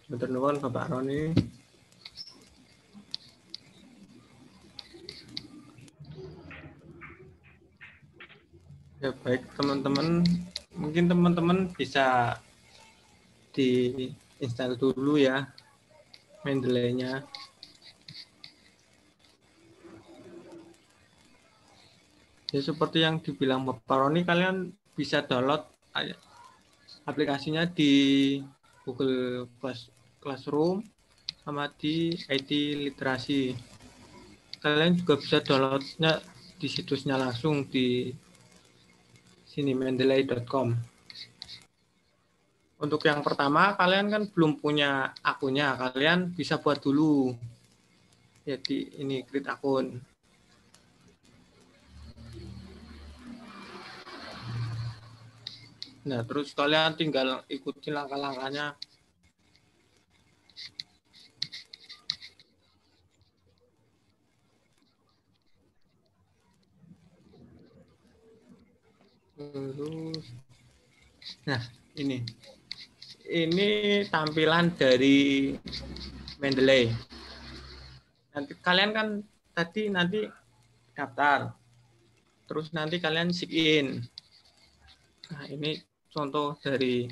Matur nuwun Bapak Roni. Ya baik teman-teman, mungkin teman-teman bisa diinstal dulu ya Mendeley-nya. Ya seperti yang dibilang Bapak Roni, kalian bisa download aplikasinya di Google Classroom sama di IT Literasi. Kalian juga bisa downloadnya di situsnya langsung di sini mendeley.com. Untuk yang pertama, kalian kan belum punya akunnya, kalian bisa buat dulu. Jadi ini create akun. Nah, terus kalian tinggal ikuti langkah-langkahnya. Terus, nah ini tampilan dari Mendeley. Nanti kalian kan nanti daftar, terus nanti kalian sign in. Nah, ini contoh dari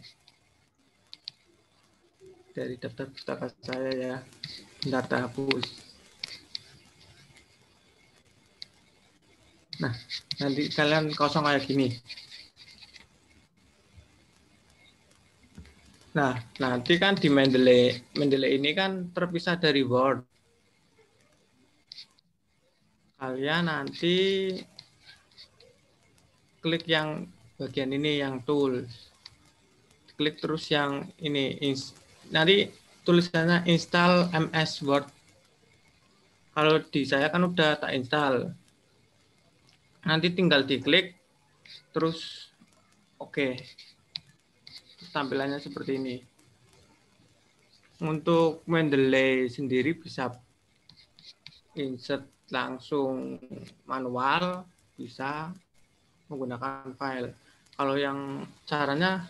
daftar pustaka saya ya. Bentar, hapus. Nah, nanti kalian kosong kayak gini. Nah, nanti kan di Mendeley ini kan terpisah dari Word. Kalian nanti klik yang bagian ini, yang tools. Klik terus yang ini. Nanti tulisannya install MS Word. Kalau di saya kan udah tak install. Nanti tinggal diklik, terus oke. Tampilannya seperti ini. Untuk Mendeley sendiri bisa insert langsung manual, bisa menggunakan file. Kalau yang caranya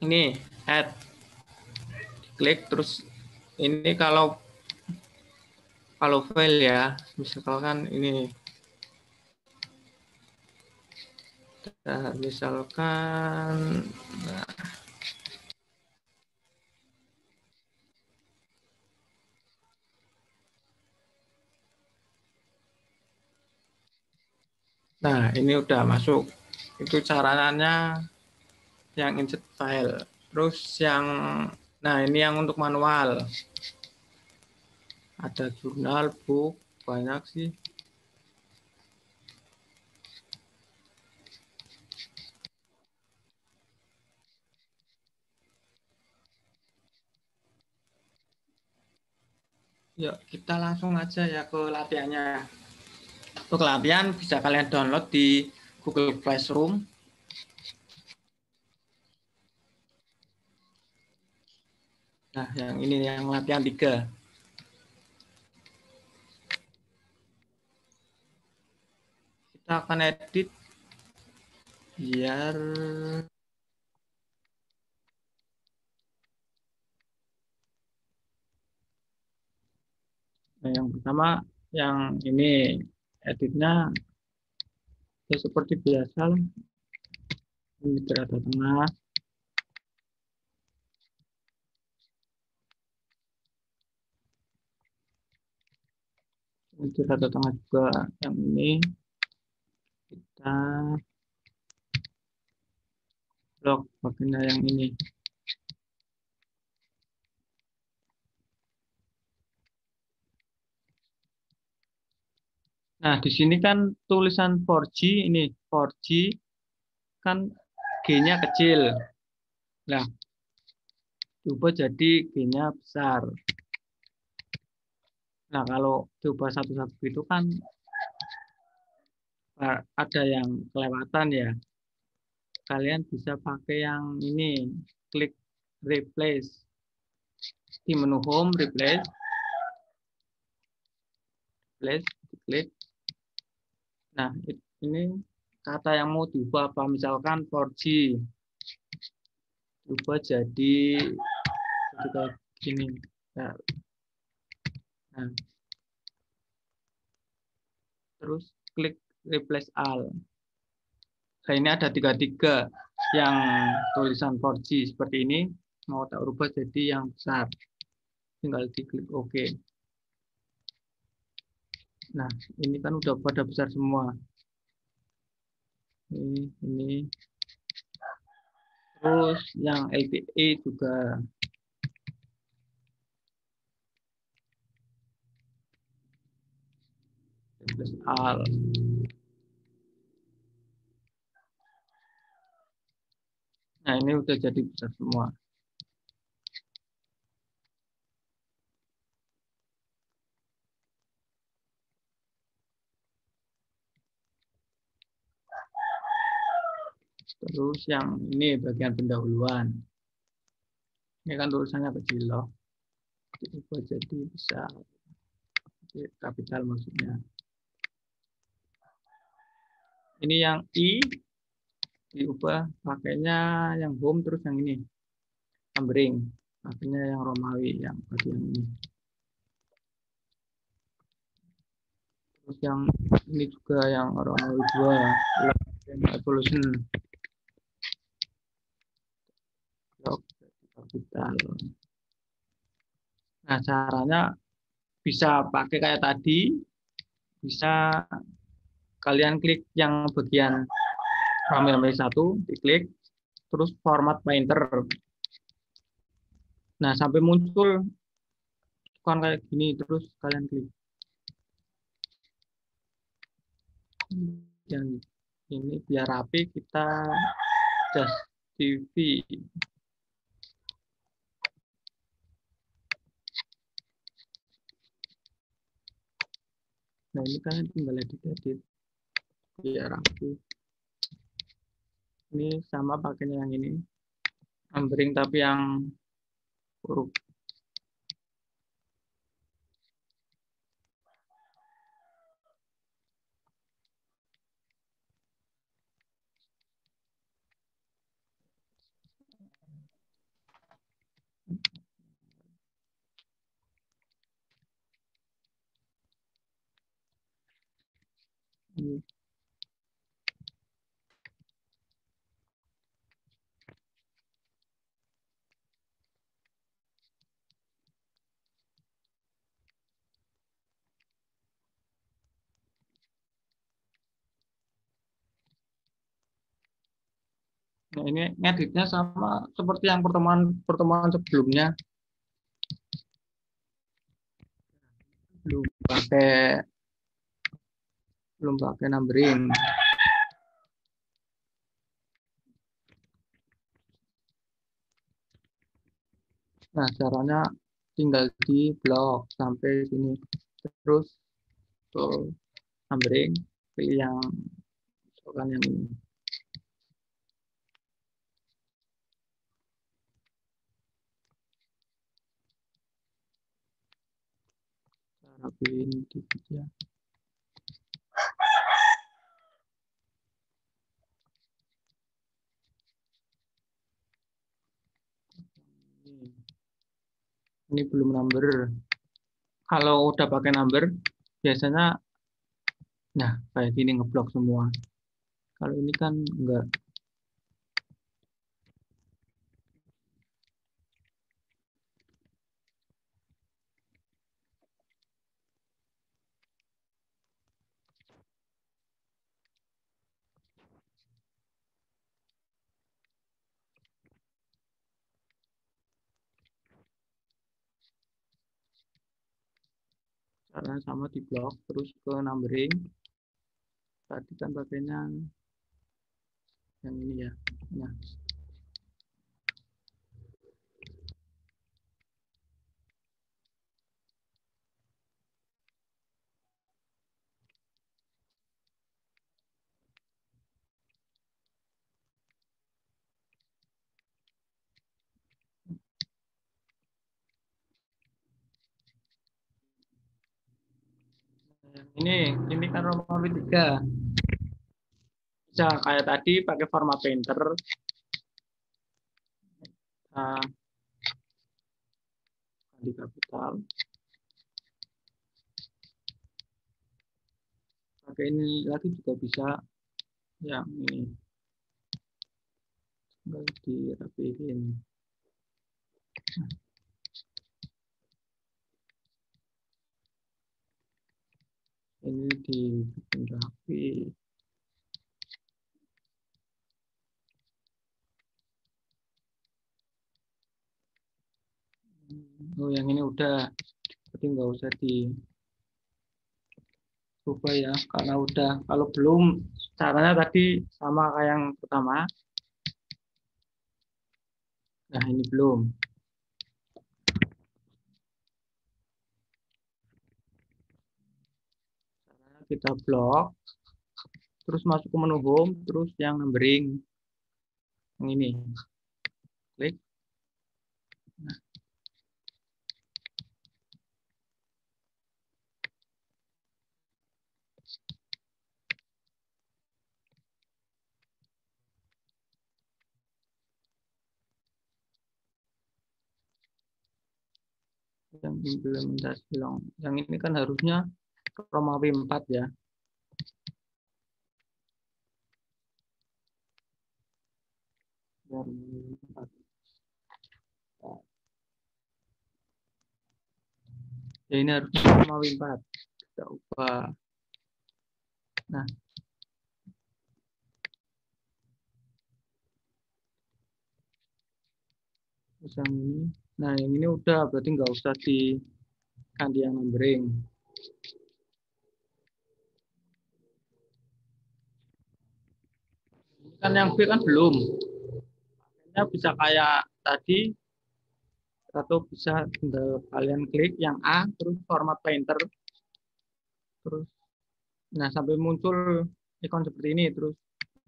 ini add, klik terus ini kalau file ya, misalkan ini, misalkan, nah ini udah masuk. Itu caranya yang insert file. Terus yang, nah ini yang untuk manual. Ada jurnal, book, banyak sih. Yuk kita langsung aja ya ke latihannya. Untuk latihan bisa kalian download di Google Classroom. Nah, yang ini yang latihan 3. Kita akan edit biar yang pertama yang ini editnya ya seperti biasa. Ini berada tengah. Ini berada tengah juga yang ini. Kita blok bagian yang ini. Nah, di sini kan tulisan 4G ini, 4G kan G-nya kecil. Nah, diubah jadi G-nya besar. Nah, kalau diubah satu-satu itu kan ada yang kelewatan ya. Kalian bisa pakai yang ini, klik replace. Di menu home, replace, klik. Nah, ini kata yang mau diubah apa, misalkan 4G diubah jadi juga gini. Nah, terus klik replace all. Nah, ini ada tiga yang tulisan 4G seperti ini. Mau tak ubah jadi yang besar. Tinggal diklik OK. Nah, ini kan udah pada besar semua. Ini. Terus yang LTE juga. Replace all. Nah, ini udah jadi besar semua. Terus yang ini bagian pendahuluan. Ini kan tulisannya kecil loh. Diubah jadi besar. Kapital maksudnya. Ini yang I diubah pakainya yang home, terus yang ini numbering. Pakainya yang Romawi, yang bagian ini. Terus yang ini juga yang Romawi 2, evolution. Kapital. Nah, caranya bisa pakai kayak tadi, bisa kalian klik yang bagian Romawi 1, diklik, terus format painter. Nah, sampai muncul kan kayak gini, terus kalian klik. Yang ini biar rapi, kita just TV. Nah, ini kan tinggal edit biar rapi. Ini sama pakainya yang ini, numbering tapi yang huruf. Ini. Nah, ini ngeditnya sama seperti yang pertemuan sebelumnya. Belum pakai numbering. Nah, caranya tinggal di blok sampai sini, terus numbering, pilih yang misalkan yang ini. Cara pilih dikit ya. Ini belum number. Kalau udah pakai number, biasanya nah kayak gini ngeblok semua. Kalau ini kan enggak. Caranya sama di blok, terus ke numbering. Tadi kan pakainya yang ini ya. Nah, ini kan Romawi 3. Bisa kayak tadi pakai format painter. Nah, di kapital. Pakai ini lagi juga bisa, yang ini tinggal dirapiin. Ini dibikin rapi. Oh, yang ini udah, tapi nggak usah dirubah ya, karena udah. Kalau belum, caranya tadi sama kayak yang pertama. Nah, ini belum. Caranya kita blok, terus masuk ke menu home, terus yang numbering. Yang ini. Klik. Nah, yang implementasi long. Yang ini kan harusnya Romawi 4 ya. Romawi 4. Ya, ini harusnya Romawi 4. Kita ubah. Nah, terus yang ini. Nah, yang ini udah, berarti nggak usah diganti yang numbering. Kan yang B kan belum. Makanya bisa kayak tadi, atau bisa tinggal kalian klik yang A, terus format painter, terus, nah sampai muncul ikon seperti ini, terus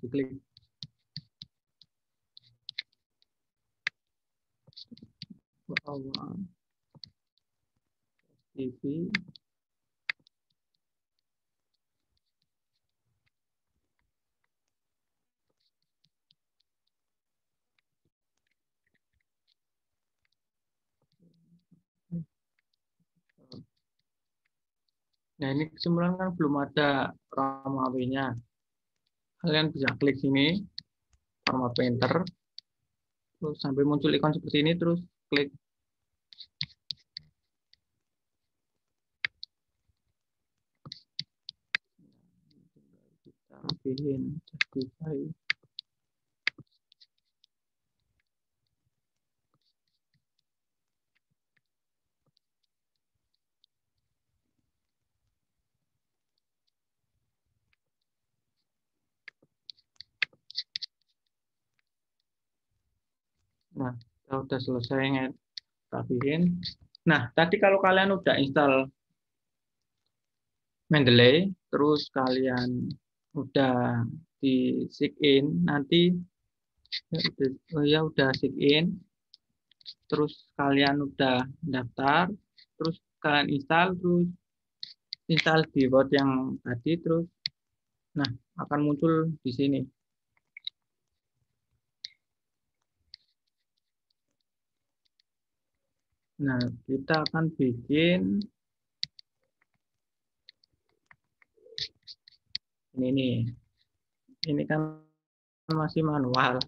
diklik. Awal TV. Nah, ini kesimpulan kan belum ada Romawi-nya. Kalian bisa klik sini, format painter, terus sampai muncul ikon seperti ini, terus klik. Kita rapiin, justify. Nah, kita udah selesai rapiin. Nah, tadi kalau kalian udah install Mendeley, terus kalian udah di sign in, nanti ya udah sign in, terus kalian udah daftar, terus kalian install di Word yang tadi, terus nah akan muncul di sini. Nah, kita akan bikin ini nih. Ini kan masih manual.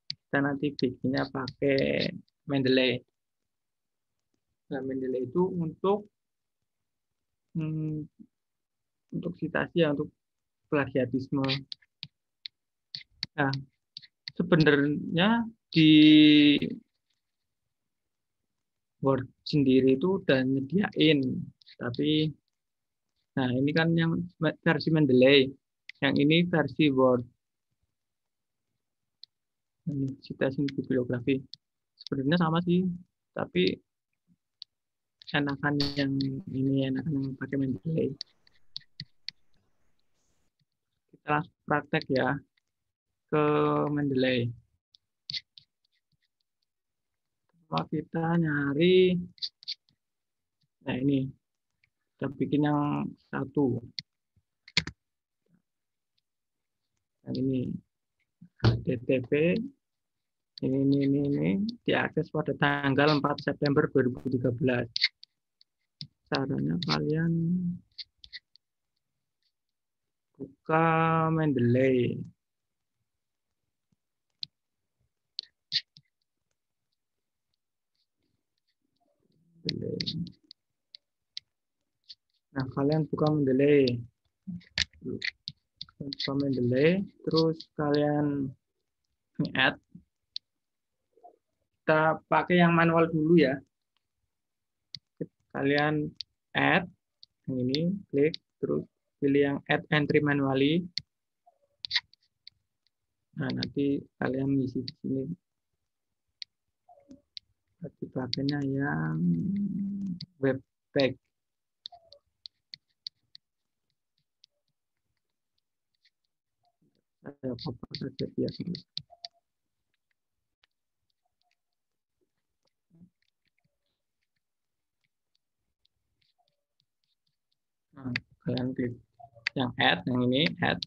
Kita nanti bikinnya pakai Mendeley. Nah, Mendeley itu untuk citasi ya, untuk plagiarisme. Nah, sebenarnya di Word sendiri itu udah nyediain, tapi nah ini kan yang versi Mendeley, yang ini versi Word. Ini citasi bibliografi. Sebenarnya sama sih, tapi enakan yang ini, enakan yang pakai Mendeley. Kita langsung praktek ya ke Mendeley. Coba kita nyari, nah ini kita bikin yang satu, yang ini HTTP Ini diakses pada tanggal 4 September 2013. Caranya kalian buka Mendeley. Nah, kalian buka Mendeley. Buka Mendeley, terus kalian add. Kita pakai yang manual dulu ya. Kalian add yang ini, klik, terus pilih yang add entry manually. Nah, nanti kalian isi di sini. Nanti pakainya yang webpack. Saya coba saja biar ini. Nah, kalian klik yang add, yang ini add,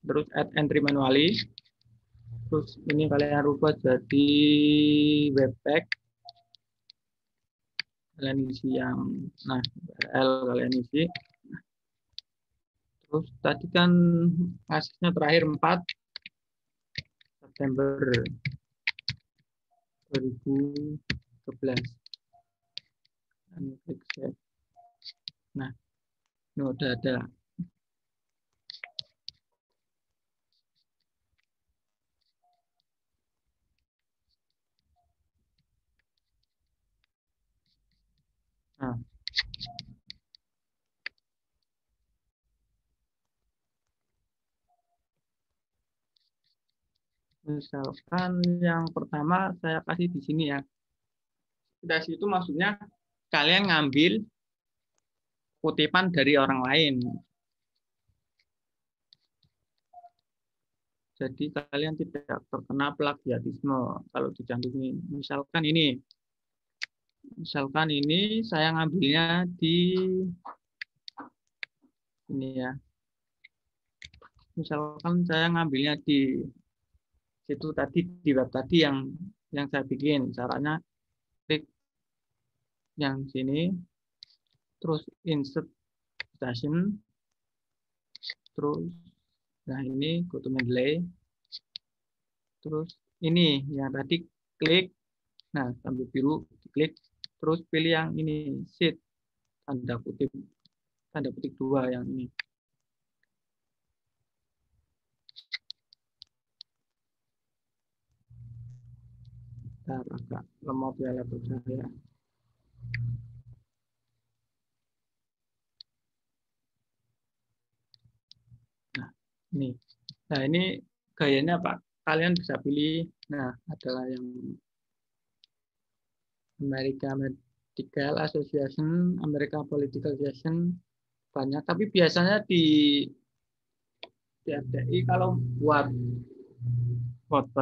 terus add entry manually. Terus ini kalian rubah jadi webpack. Kalian isi yang, nah URL kalian isi. Terus tadi kan aksesnya terakhir 4 September 2013. Dan klik save. Nah, ini udah ada. Nah, misalkan yang pertama saya kasih di sini ya. Dari situ maksudnya kalian ngambil kutipan dari orang lain. Jadi kalian tidak terkena plagiarisme kalau dicantumin. Misalkan ini saya ngambilnya di ini ya. Misalkan saya ngambilnya di situ tadi, di web tadi yang saya bikin. Caranya klik yang sini, terus insert citation, terus nah ini go to Mendeley, terus ini yang tadi klik, nah sambil biru klik, terus pilih yang ini sheet tanda kutip 2 yang ini. Bentar, agak lemot ya laptop saya. Nah ini, gayanya apa? Kalian bisa pilih. Nah, adalah yang American Medical Association, American Political Association, banyak. Tapi biasanya di FDI kalau buat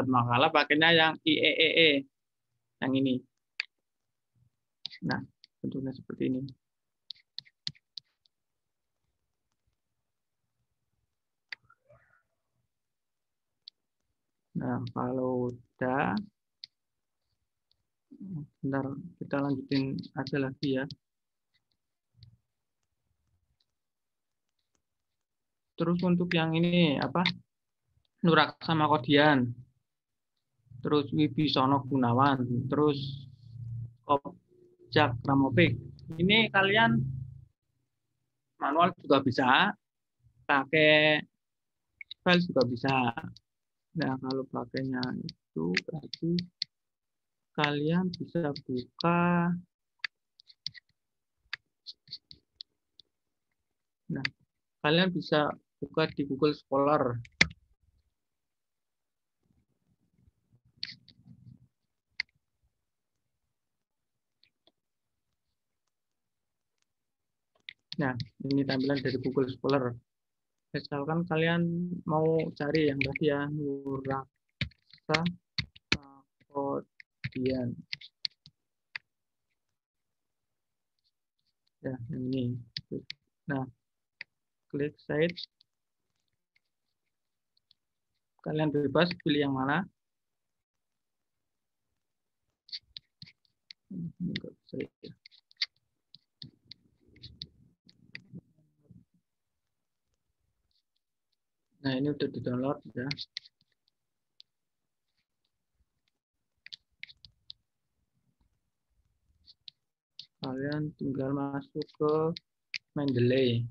makalah pakainya yang IEEE, yang ini. Nah, bentuknya seperti ini. Nah, kalau udah, bentar kita lanjutin aja lagi ya. Terus untuk yang ini apa? Nuraksama Kodian, terus Wibisono Gunawan, terus Objak Pramovik. Ini kalian manual juga bisa, pakai file juga bisa. Nah, kalau pakainya itu berarti kalian bisa buka. Nah, kalian bisa buka di Google Scholar. Nah, ini tampilan dari Google Scholar. Misalkan kalian mau cari yang tadi ya, Nuraksama Kodian. Ya, yang ini. Nah, klik site. Kalian bebas pilih yang mana. Ini nggak bisa ya. Nah, ini udah di-download ya. Kalian tinggal masuk ke Mendeley.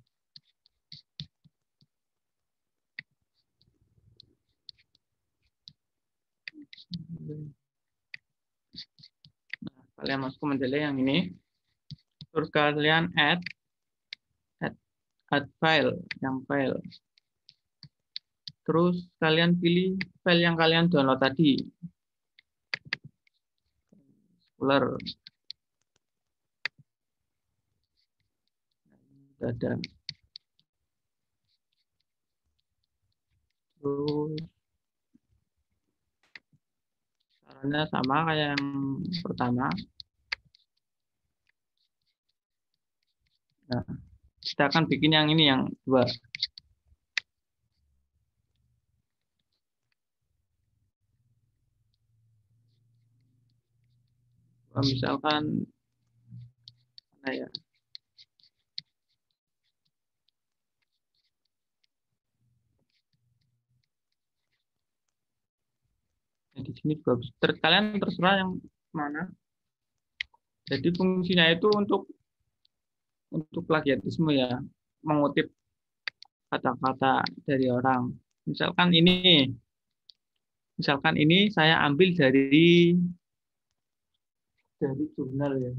Nah, kalian masuk ke Mendeley yang ini. Terus kalian add file, yang file. Terus kalian pilih file yang kalian download tadi. Explorer. Ada. Terus caranya sama kayak yang pertama. Nah, kita akan bikin yang ini, yang dua. Misalkan mana ya? Nah, di sini juga kalian terserah yang mana. Jadi fungsinya itu untuk plagiatisme ya, mengutip kata-kata dari orang. Misalkan ini saya ambil dari jurnal ya.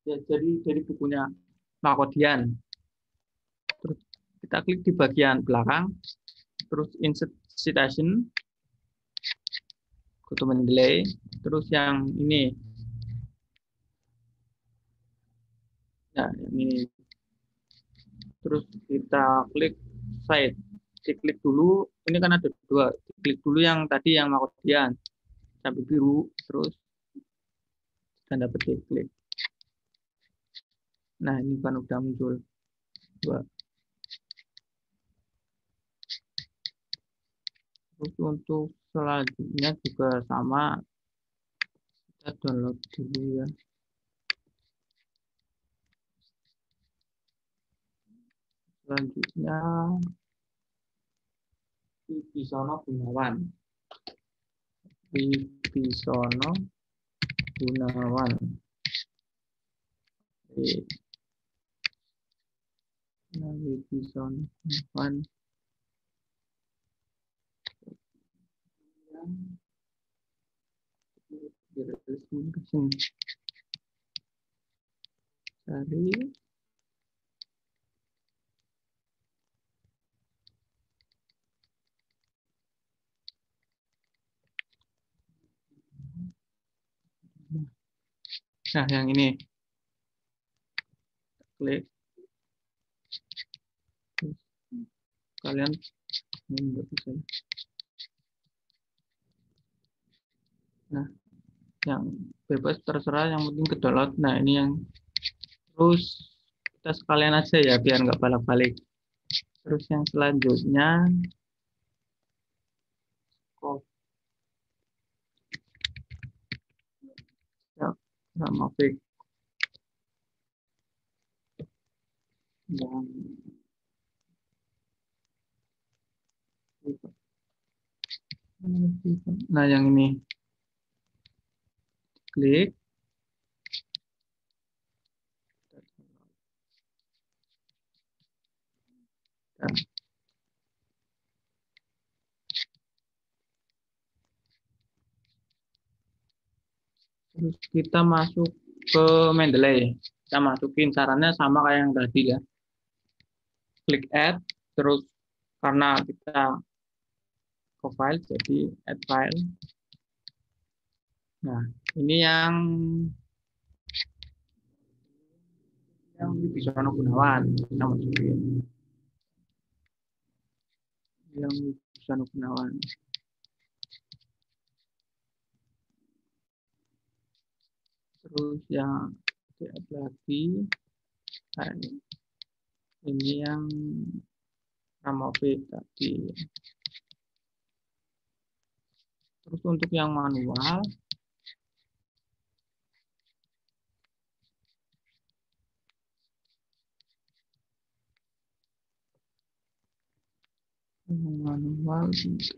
Ya, dari bukunya Makodian. Terus kita klik di bagian belakang, terus insert citation, go to Mendeley, terus yang ini, ya yang ini, terus kita klik cite, diklik dulu, ini kan ada dua, diklik dulu yang tadi yang Makodian, sampai biru, terus tanda petik klik. Nah ini kan udah muncul dua. Terus untuk selanjutnya juga sama, kita download dulu ya. Selanjutnya Wibisono Gunawan. Wibisono Gunawan. Nah, Wibisono Gunawan. Cari. Nah, yang ini. Klik. Kalian nggak bisa. Nah, yang bebas terserah, yang penting ke download. Nah, ini yang terus kita sekalian aja ya biar nggak balik-balik. Terus yang selanjutnya sama fix yang nah yang ini klik. Nah, terus kita masuk ke Mendeley. Kita masukin sarannya sama kayak yang tadi ya. Klik add, terus karena kita ke file jadi add file. Nah, ini yang Wibisono Gunawan. Kita masukin yang Wibisono Gunawan. Terus yang add lagi. Nah, ini yang Ramovic tadi. Terus untuk yang manual, manual bisa.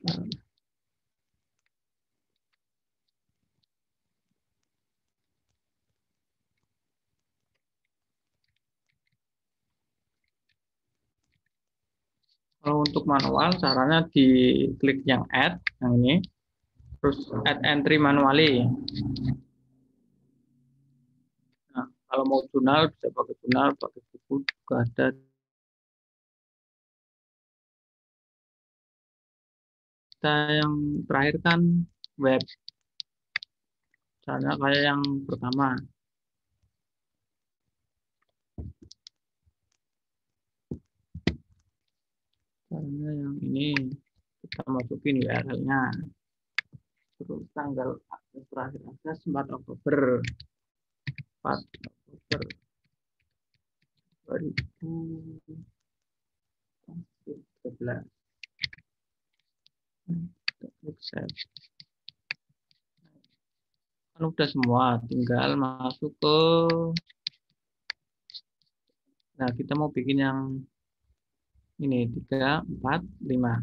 Kalau untuk manual, caranya diklik yang add, yang ini, terus add entry manually. Nah, kalau mau jurnal, bisa pakai jurnal, pakai buku juga ada. Kita yang terakhir kan web, caranya kayak yang pertama. Caranya yang ini, kita masukin URL-nya. Terus tanggal terakhir akses 4 Oktober 2013. Klik save. Kan udah semua, tinggal masuk ke, nah kita mau bikin yang ini 3, 4, 5.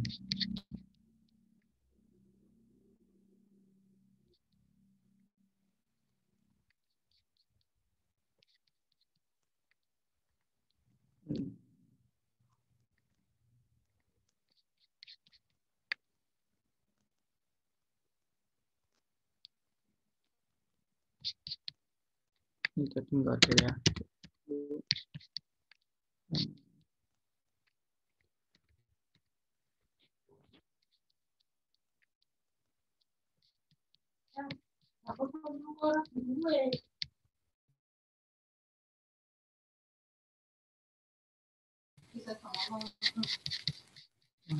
Ini tadi enggak ada ya.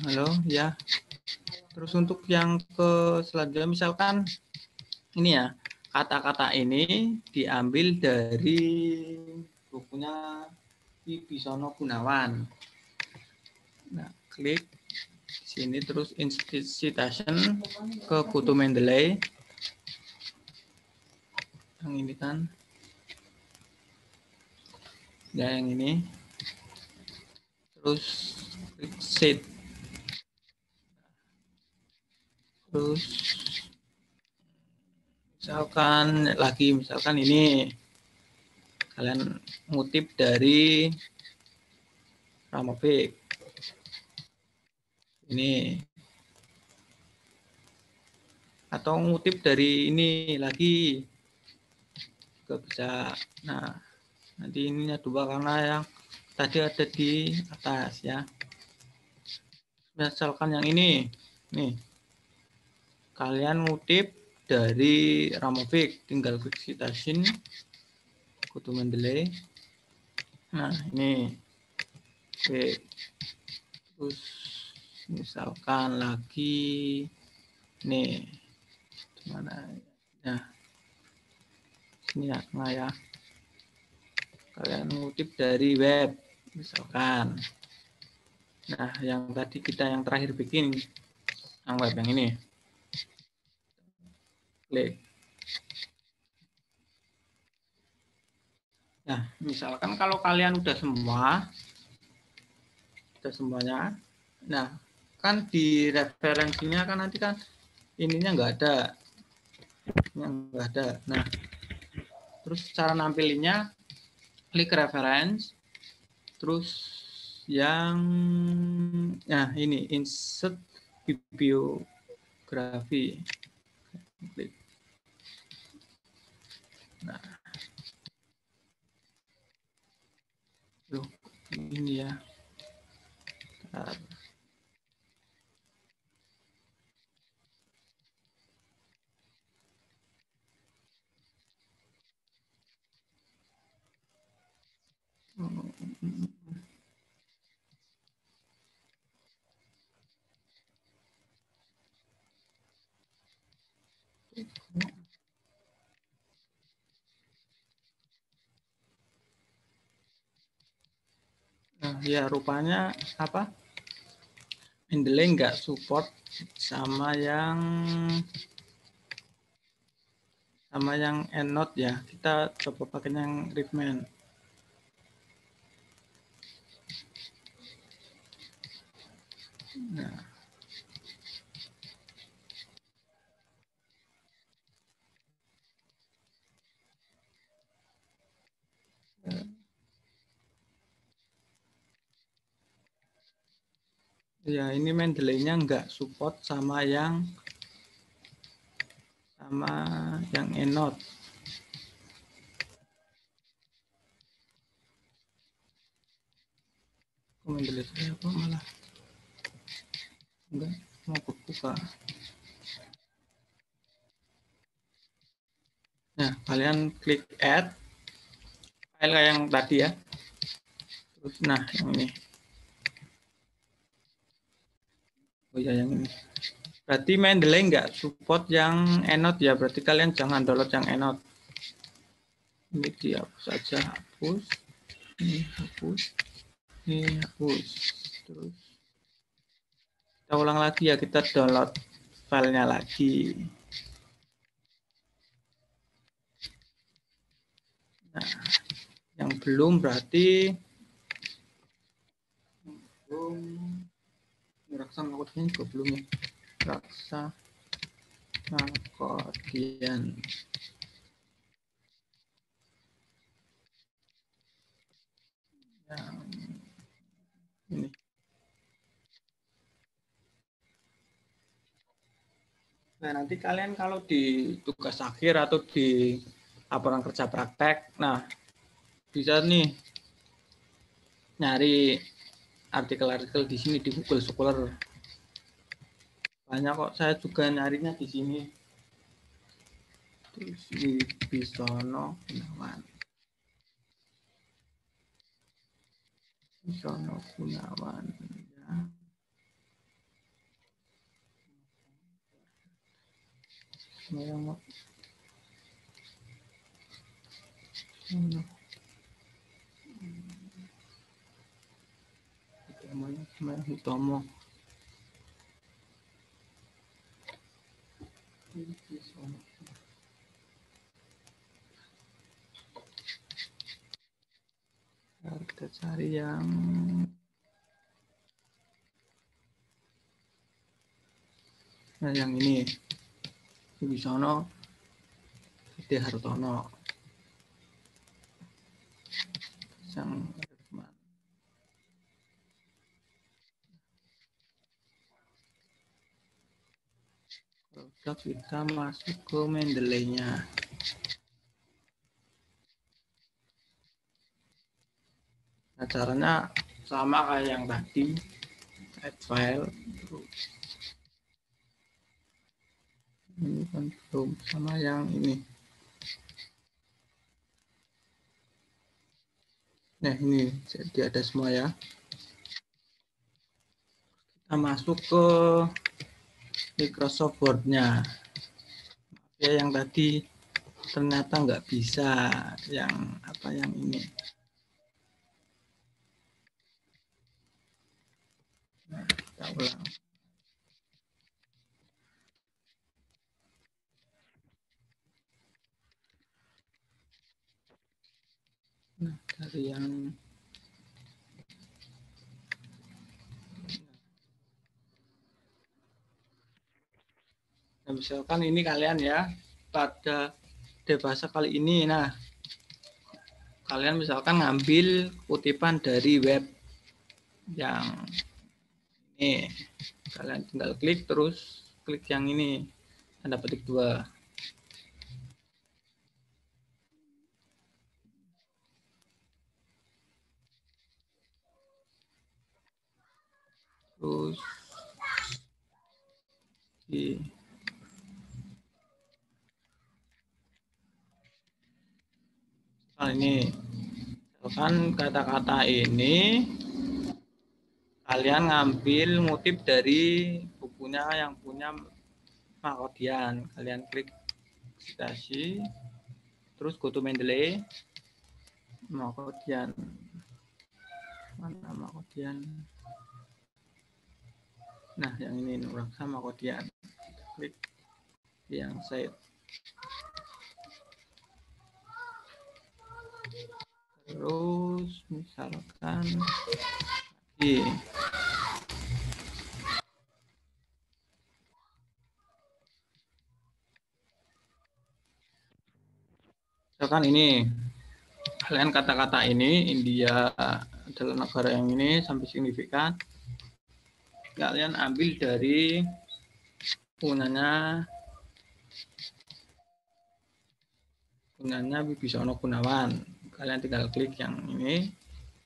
Halo, ya. Terus untuk yang ke selanjutnya, misalkan ini ya, kata-kata ini diambil dari bukunya Wibisono Gunawan. Nah, klik sini terus citation ke Putu Mendeley. Yang ini kan, ya yang ini. Terus klik cite. Terus misalkan ini kalian ngutip dari Ramovic ini, atau ngutip dari ini lagi juga bisa. Nah, nanti ininya dua karena yang tadi ada di atas ya. Misalkan yang ini nih, kalian ngutip dari Ramovic, tinggal klik citation Putu Mendeley. Nah, ini oke. Terus misalkan lagi nih, mana ya, sini ya, tengah ya, kalian ngutip dari web misalkan. Nah, yang tadi kita yang terakhir bikin yang web yang ini, klik. Nah, misalkan kalau kalian udah semuanya, nah kan di referensinya kan nanti kan ininya nggak ada, Nah, terus cara nampilinnya klik reference, terus yang nah ini insert bibliografi, klik. Nah, loh, ini ya. Bentar. Nah, ya rupanya apa? Mendeley nggak support sama yang EndNote ya. Kita coba pakai yang Riffman. Nah, ya ini Mendeley-nya nggak support sama yang ENOT. Mendeley saya kok malah enggak mau buka. Nah, kalian klik add file yang tadi ya. Terus nah, yang ini. Oh ya, yang ini. Berarti Mendeley nggak support yang ENOT ya. Berarti kalian jangan download yang ENOT. Ini dihapus saja, hapus. Ini hapus. Ini hapus. Terus kita ulang lagi ya, kita download filenya lagi. Nah, yang belum berarti belum Raksa Makodian juga belum ya. Raksa Makodian. Yang ini. Nah, nanti kalian kalau di tugas akhir atau di laporan kerja praktek, nah bisa nih nyari artikel-artikel di sini di Google Scholar. Banyak kok, saya juga nyarinya di sini. Terus di Bisono Gunawan. Bisono Gunawan. Ya. Yang Hutomo. Kita cari yang yang ini. Bisono Gede Hartono. Yang kita masuk ke Mendeley-nya. Nah, caranya sama kayak yang tadi, add file. Ini kan belum sama yang ini. Nah, ini jadi ada semua ya. Kita masuk ke Microsoft Word-nya. Ya, yang tadi ternyata nggak bisa, yang apa yang ini. Nah, kita ulang. Nah, dari yang nah, misalkan ini kalian ya pada bahasa kali ini, nah kalian misalkan ngambil kutipan dari web yang ini, kalian tinggal klik terus klik yang ini tanda petik 2. Terus di ini misalkan kata-kata ini kalian ngambil ngutip dari bukunya yang punya Makodian, kalian klik citasi terus go to Mendeley Makodian, mana Makodian, nah yang ini Nuraksa Makodian, klik yang save. Terus misalkan lagi Misalkan ini, kalian kata-kata ini, India adalah negara yang ini sampai signifikan. Kalian ambil dari punyanya Wibisono Gunawan. Kalian tinggal klik yang ini,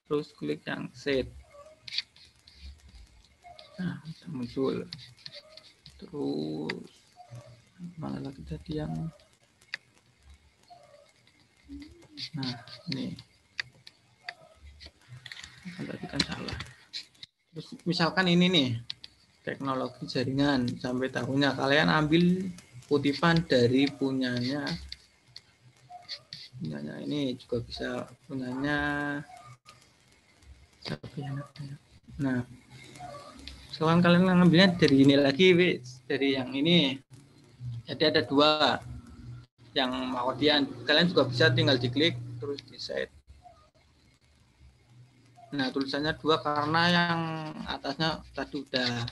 terus klik yang set. Nah, muncul. Terus mana lagi tadi yang, nah ini tadi kan salah. Terus misalkan ini nih, teknologi jaringan sampai tahunnya, kalian ambil kutipan dari punyanya ini juga bisa, punyanya siapa ya? Nah, sekarang kalian ngambilnya dari ini lagi, dari yang ini. Jadi ada dua yang Mawardian. Kalian juga bisa tinggal diklik terus di set. Nah, tulisannya dua karena yang atasnya tadi udah.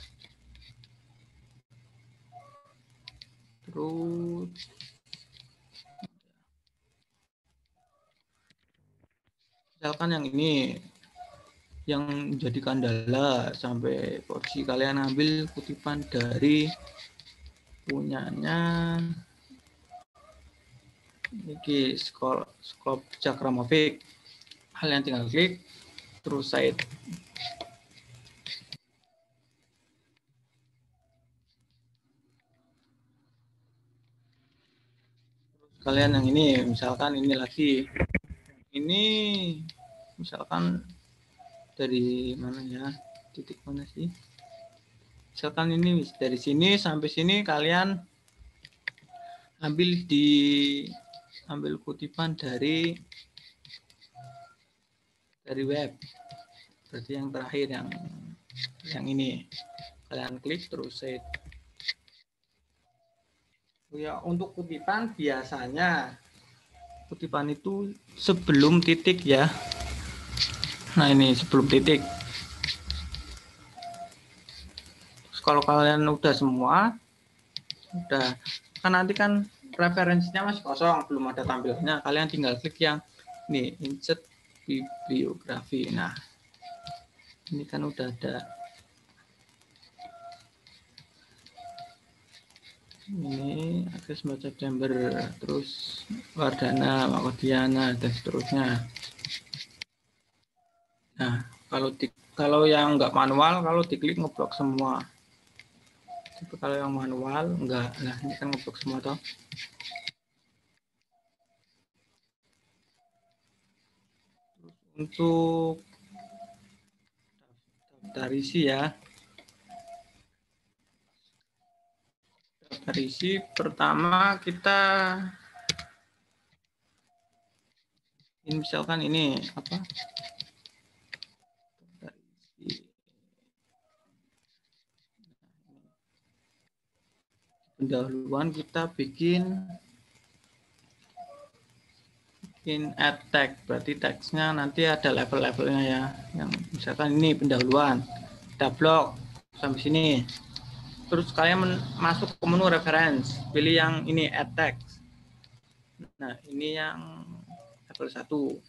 Terus misalkan yang ini yang menjadi kendala sampai porsi, kalian ambil kutipan dari punyanya ini Skop Cakramovic. Kalian tinggal klik terus site. Kalian yang ini, misalkan ini lagi, ini misalkan dari mana ya, titik mana sih, misalkan ini dari sini sampai sini, kalian ambil kutipan dari web, berarti yang terakhir yang ini, kalian klik terus set. Ya, untuk kutipan biasanya kutipan itu sebelum titik ya. Nah, ini sebelum titik. Terus kalau kalian udah semua, udah, kan nanti kan referensinya masih kosong, belum ada tampilannya. Kalian tinggal klik yang ini, insert bibliografi. Nah, ini kan udah ada. Ini Agustus September, terus Wardana, Mawardiana, dan seterusnya. Nah, kalau yang nggak manual, kalau diklik ngeblok semua. Tapi kalau yang manual enggak. Nah, ini kan ngeblok semua toh. Untuk daftar isi ya. Daftar isi pertama kita ini, misalkan ini apa? Daftar isi. Pendahuluan kita bikin add tag, berarti teksnya nanti ada level-levelnya ya. Yang misalkan ini pendahuluan, kita blok sampai sini. Terus kalian masuk ke menu reference, pilih yang ini add text. Nah, ini yang level 1.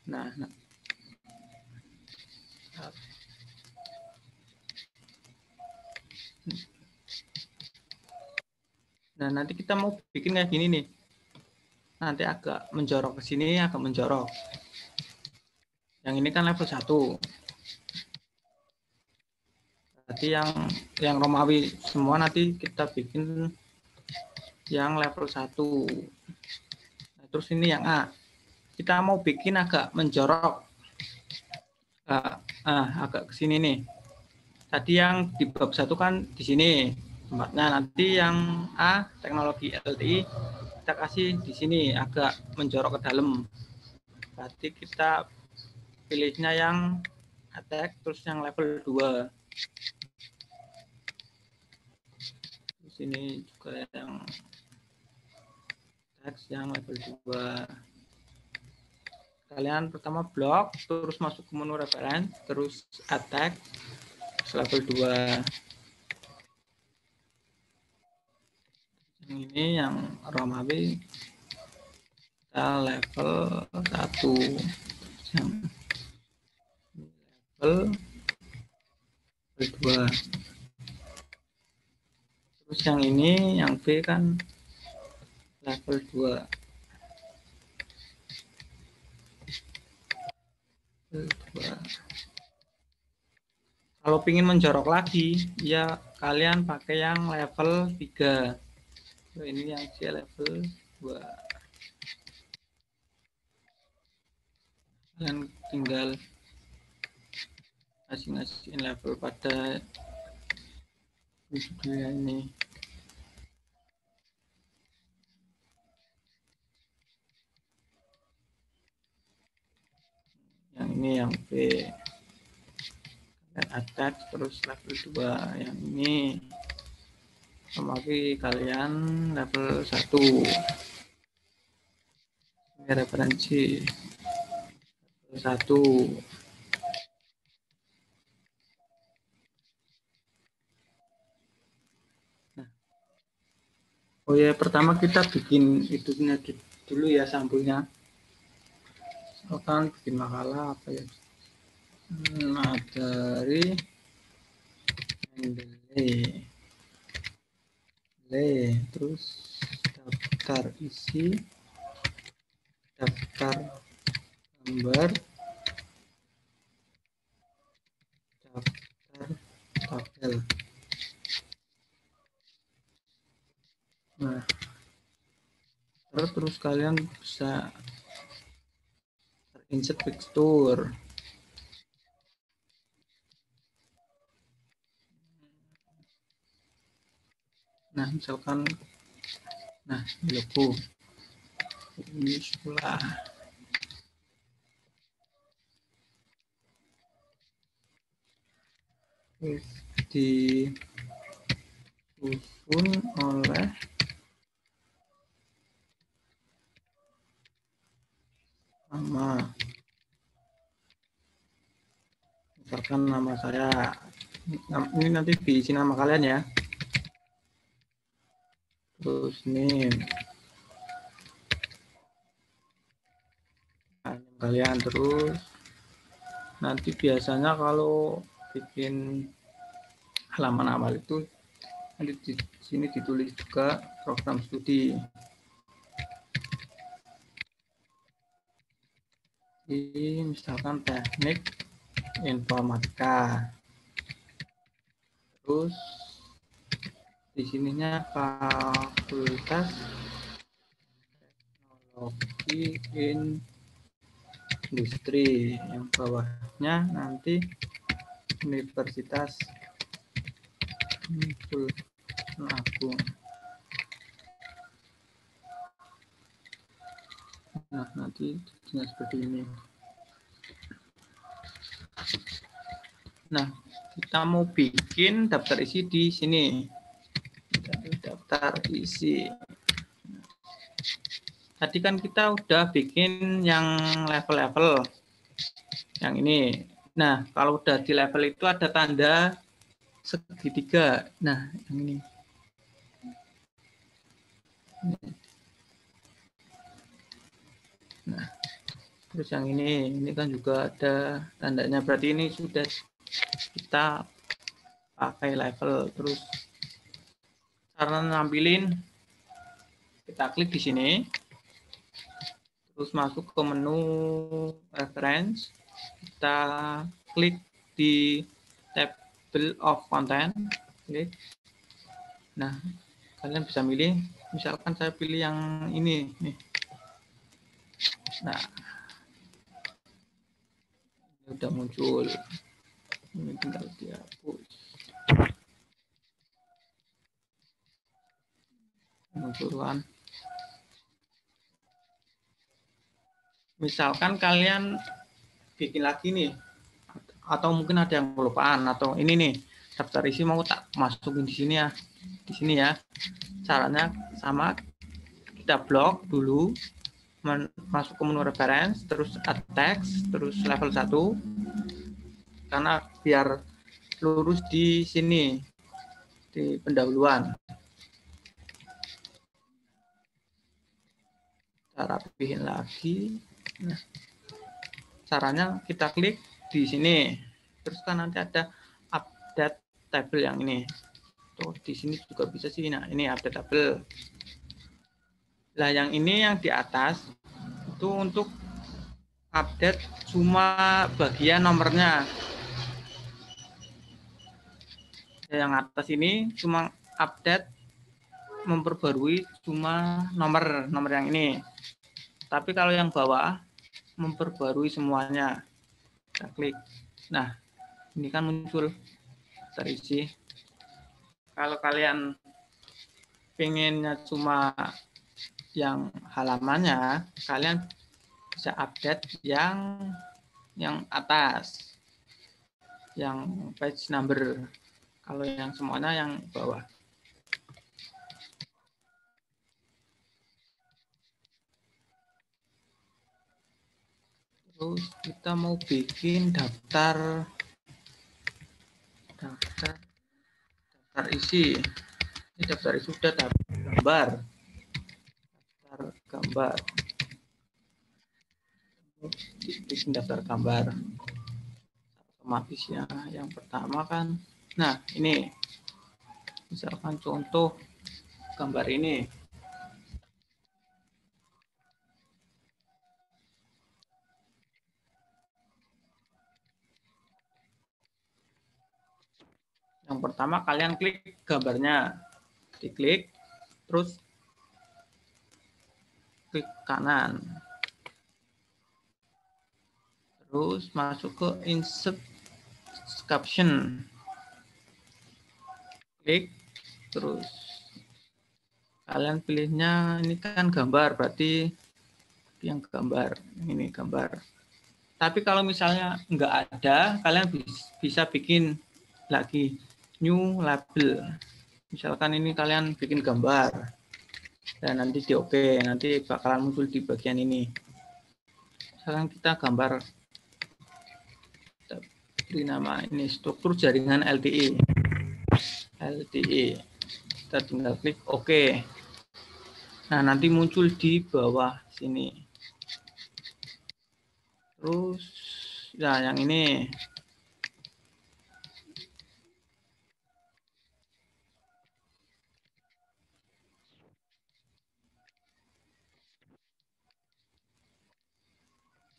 Nah, nanti kita mau bikin kayak gini nih. Nanti agak menjorok ke sini, agak menjorok. Yang ini kan level 1. Berarti yang Romawi semua nanti kita bikin yang level 1. Nah, terus ini yang A. Kita mau bikin agak menjorok. Agak ke sini nih. Tadi yang di bab 1 kan di sini tempatnya. Nanti yang A, teknologi LTI, kita kasih di sini agak menjorok ke dalam. Berarti kita pilihnya yang attack, terus yang level 2. Terus ini juga yang teks yang level 2. Kalian pertama blok, terus masuk ke menu reference, terus attack, terus level 2. Yang ini yang Romawi level 1, yang level 2. Terus yang ini, yang B kan level 2. Kalau ingin menjorok lagi, ya kalian pakai yang level 3. Ini yang C level 2. Kalian tinggal ngasih level pada ini. Yang ini yang B. Dan attach terus level 2. Yang ini memakai kalian level 1. Ini referensi level 1. Nah. Oh ya, pertama kita bikin itunya dulu ya, sampulnya. Misalkan bikin makalah apa ya? Materi terus daftar isi, daftar gambar, daftar tabel. Nah, terus kalian bisa insert fixture. Nah, misalkan, nah logo ini sekolah. Disusun oleh nama, misalkan nama saya, ini nanti diisi nama kalian ya, terus name kalian, terus nanti biasanya kalau bikin halaman awal itu nanti di sini ditulis juga program studi. Ini misalkan teknik informatika. Terus di sininya fakultas teknologi industri, yang bawahnya nanti Universitas Agung. Nah, nanti seperti ini. Nah, kita mau bikin daftar isi di sini. Daftar isi. Tadi kan kita udah bikin yang level-level. Yang ini. Nah, kalau udah di level itu ada tanda segitiga. Nah, yang ini. Nah, terus yang ini kan juga ada tandanya. Berarti ini sudah kita pakai level. Terus cara nampilin, kita klik di sini. Terus masuk ke menu reference. Kita klik di table of content. Klik. Nah, kalian bisa milih, misalkan saya pilih yang ini nih. Nah, ini udah muncul. Ini tinggal dihapus. Munculan. Misalkan kalian bikin lagi nih, atau mungkin ada yang kelupaan, atau ini nih daftar isi mau tak masukin di sini ya, di sini ya. Caranya sama, kita blok dulu, masuk ke menu reference, terus add text, terus level 1, karena biar lurus di sini, di pendahuluan. Kita rapihin lagi. Nah, caranya kita klik di sini. Terus kan nanti ada update table yang ini. Tuh, di sini juga bisa sih. Nah, ini update table. Nah, yang ini yang di atas itu untuk update cuma bagian nomornya. Yang atas ini cuma update memperbarui cuma nomor yang ini. Tapi kalau yang bawah memperbarui semuanya. Kita klik. Nah, ini kan muncul terisi. Kalau kalian pengennya cuma yang halamannya, kalian bisa update yang atas, yang page number. Kalau yang semuanya yang bawah. Terus kita mau bikin daftar isi. Ini daftar isi sudah gambar. Daftar gambar. Bikin daftar gambar. Otomatis ya. Yang pertama kan. Nah, ini misalkan contoh gambar ini. Yang pertama kalian klik gambarnya, diklik, terus klik kanan, terus masuk ke insert caption, klik, terus kalian pilihnya ini kan gambar, berarti yang gambar, ini gambar. Tapi kalau misalnya nggak ada, kalian bisa bikin lagi new label. Misalkan ini kalian bikin gambar dan nanti di oke, nanti bakalan muncul di bagian ini. Misalkan kita gambar, kita beri nama ini struktur jaringan LTE. Kita tinggal klik oke. Nah, nanti muncul di bawah sini. Terus ya yang ini.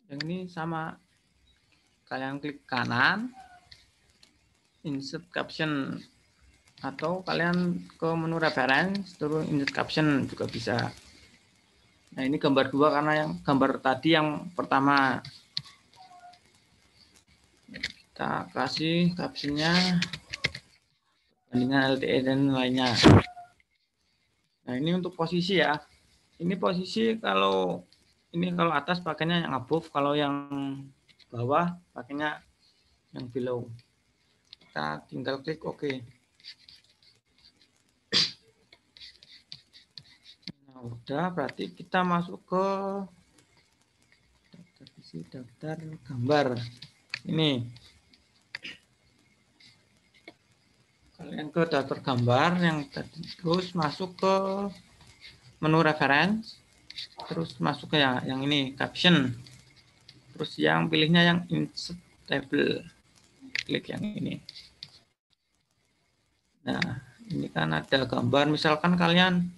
Yang ini sama, kalian klik kanan, insert caption, atau kalian ke menu reference, terus insert caption juga bisa. Nah, ini gambar dua karena yang gambar tadi yang pertama. Kita kasih captionnya bandingan LTE dan lainnya. Nah, ini untuk posisi ya. Ini posisi kalau atas pakainya yang above, kalau yang bawah pakainya yang below. Kita tinggal klik oke. Nah, udah, berarti kita masuk ke daftar gambar. Ini. Kalian ke daftar gambar yang tadi, terus masuk ke menu reference, terus masuk ke yang ini caption. Terus yang pilihnya yang insert table. Klik yang ini. Nah, ini kan ada gambar, misalkan kalian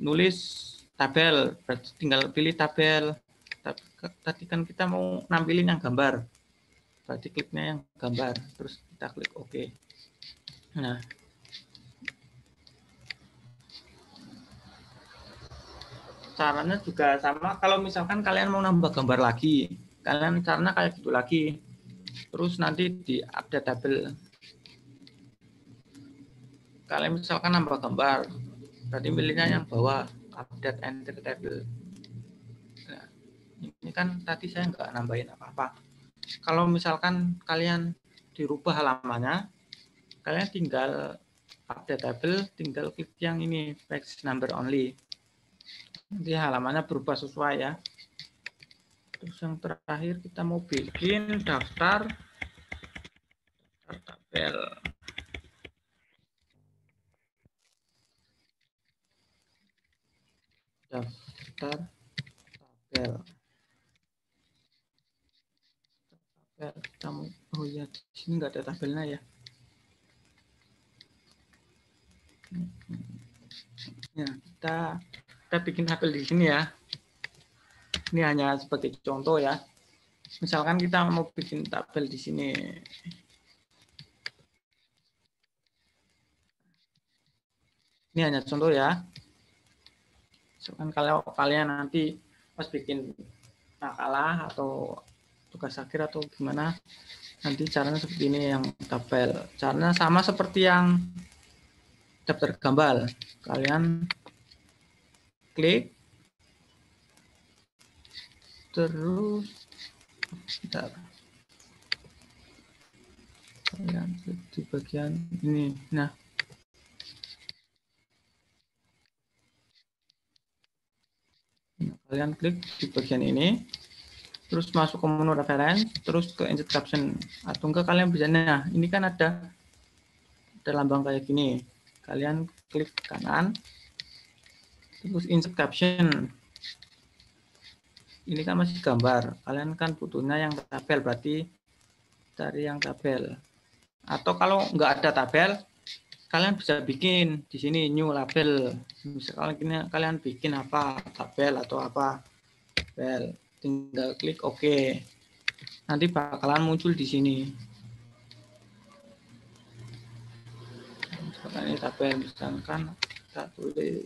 nulis tabel, berarti tinggal pilih tabel. Tadi kan kita mau nampilin yang gambar, berarti kliknya yang gambar, terus kita klik oke. Nah, caranya juga sama. Kalau misalkan kalian mau nambah gambar lagi, kalian caranya kayak gitu lagi, terus nanti di update table. Kalian misalkan nambah gambar, berarti pilihnya yang bawah, update enter table. Nah, ini kan tadi saya nggak nambahin apa-apa. Kalau misalkan kalian dirubah halamannya, kalian tinggal update table, tinggal klik yang ini page number only. Nanti halamannya berubah sesuai ya. Terus yang terakhir kita mau bikin daftar tabel. daftar tabel. Oh ya, di sini nggak ada tabelnya ya. Ya, kita bikin tabel di sini ya. Ini hanya sebagai contoh ya. Misalkan kita mau bikin tabel di sini. Ini hanya contoh ya. Misalkan kalau kalian nanti pas bikin makalah atau tugas akhir atau gimana, nanti caranya seperti ini yang tabel. Caranya sama seperti yang daftar gambar. Kalian klik, terus bentar. Kalian klik di bagian ini. Nah, kalian klik di bagian ini, terus masuk ke menu reference, terus ke insert caption. Atau enggak kalian bisa, nah ini kan ada lambang kayak gini. Kalian klik kanan, terus insert caption. Ini kan masih gambar. Kalian kan butuhnya yang tabel, berarti cari yang tabel. Atau kalau nggak ada tabel, kalian bisa bikin di sini new label. Misalnya kalian bikin apa, tabel atau apa, tabel. Tinggal klik OK. Nanti bakalan muncul di sini. Misalkan ini tabel, misalkan kita tulis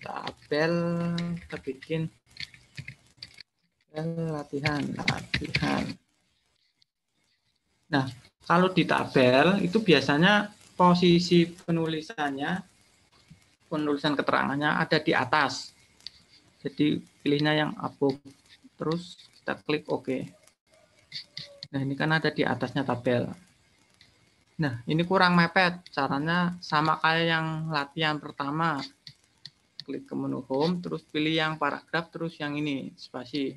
tabel, kita bikin latihan. Nah, kalau di tabel itu biasanya posisi penulisan keterangannya ada di atas. Jadi pilihnya yang above, terus kita klik OK. Nah, ini kan ada di atasnya tabel. Nah, ini kurang mepet. Caranya sama kayak yang latihan pertama. Klik ke menu home, terus pilih yang paragraf, terus yang ini spasi.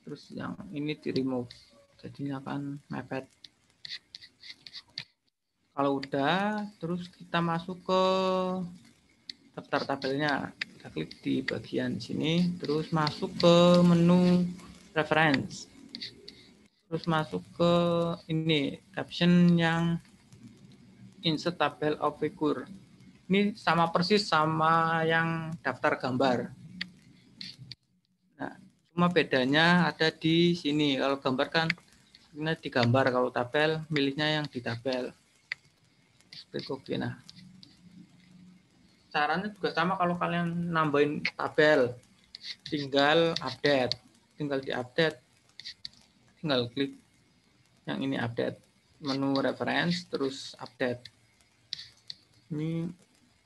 Terus yang ini di remove. Jadinya akan mepet. Kalau udah, terus kita masuk ke daftar tabelnya. Kita klik di bagian sini, terus masuk ke menu reference. Terus masuk ke ini, caption yang insert tabel of figure. Ini sama persis sama yang daftar gambar. Nah, cuma bedanya ada di sini. Kalau gambar kan ini digambar, kalau tabel milihnya yang di tabel. Klik OK. Nah, caranya juga sama kalau kalian nambahin tabel. Tinggal update. Tinggal di-update. Tinggal klik yang ini update. Menu reference, terus update. Ini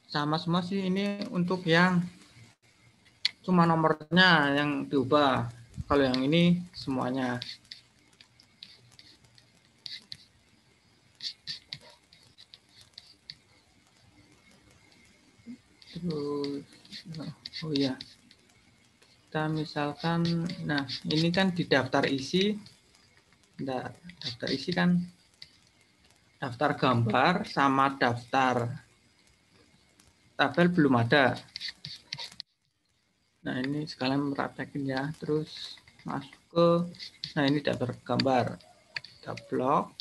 sama semua sih, ini untuk yang cuma nomornya yang diubah. Kalau yang ini semuanya. Terus, oh ya, kita misalkan, nah ini kan di daftar isi, nah, daftar isi kan daftar gambar sama daftar tabel belum ada. Nah ini sekalian merapikan ya, terus masuk ke, nah ini daftar gambar, kita blok,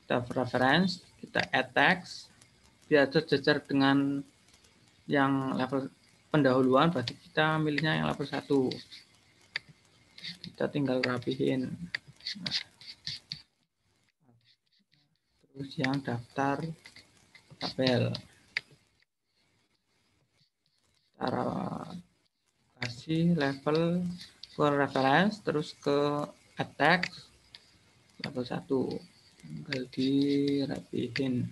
daftar reference, kita add text, biar sejajar dengan yang level pendahuluan, berarti kita milihnya yang level 1. Kita tinggal rapihin. Nah, terus yang daftar tabel. Cara kasih level ke reference, terus ke add text level 1. Tinggal dirapihin.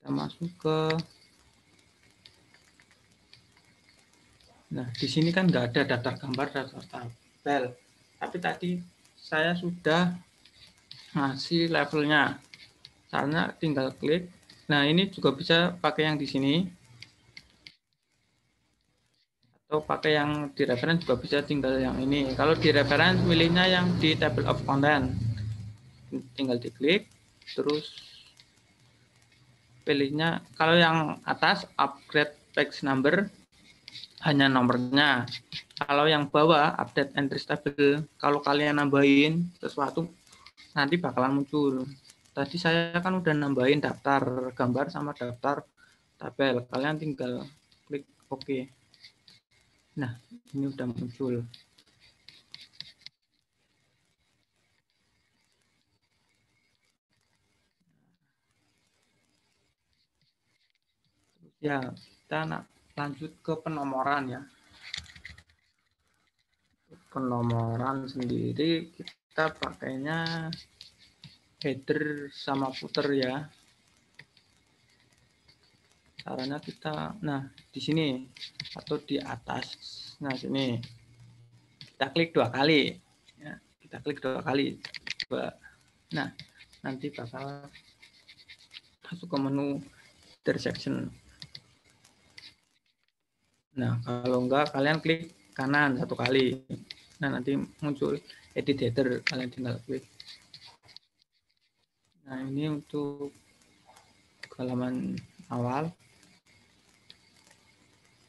Kita masuk ke, nah di sini kan nggak ada daftar gambar, daftar tabel, tapi tadi saya sudah ngasih levelnya. Caranya tinggal klik. Nah ini juga bisa pakai yang di sini atau pakai yang di reference juga bisa, tinggal yang ini. Kalau di reference milihnya yang di table of content, tinggal diklik, terus pilihnya kalau yang atas upgrade page number hanya nomornya. Kalau yang bawah update entry table, kalau kalian nambahin sesuatu nanti bakalan muncul. Tadi saya kan udah nambahin daftar gambar sama daftar tabel. Kalian tinggal klik OK. Nah, ini udah muncul. Ya, kita lanjut ke penomoran ya. Penomoran sendiri kita pakainya header sama footer ya. Caranya kita, nah di sini atau di atas, nah sini kita klik 2 kali, ya, kita klik 2 kali. Nah, nanti bakal masuk ke menu header section. Nah, kalau enggak kalian klik kanan 1 kali. Nah, nanti muncul edit header, kalian tinggal klik. Nah, ini untuk halaman awal.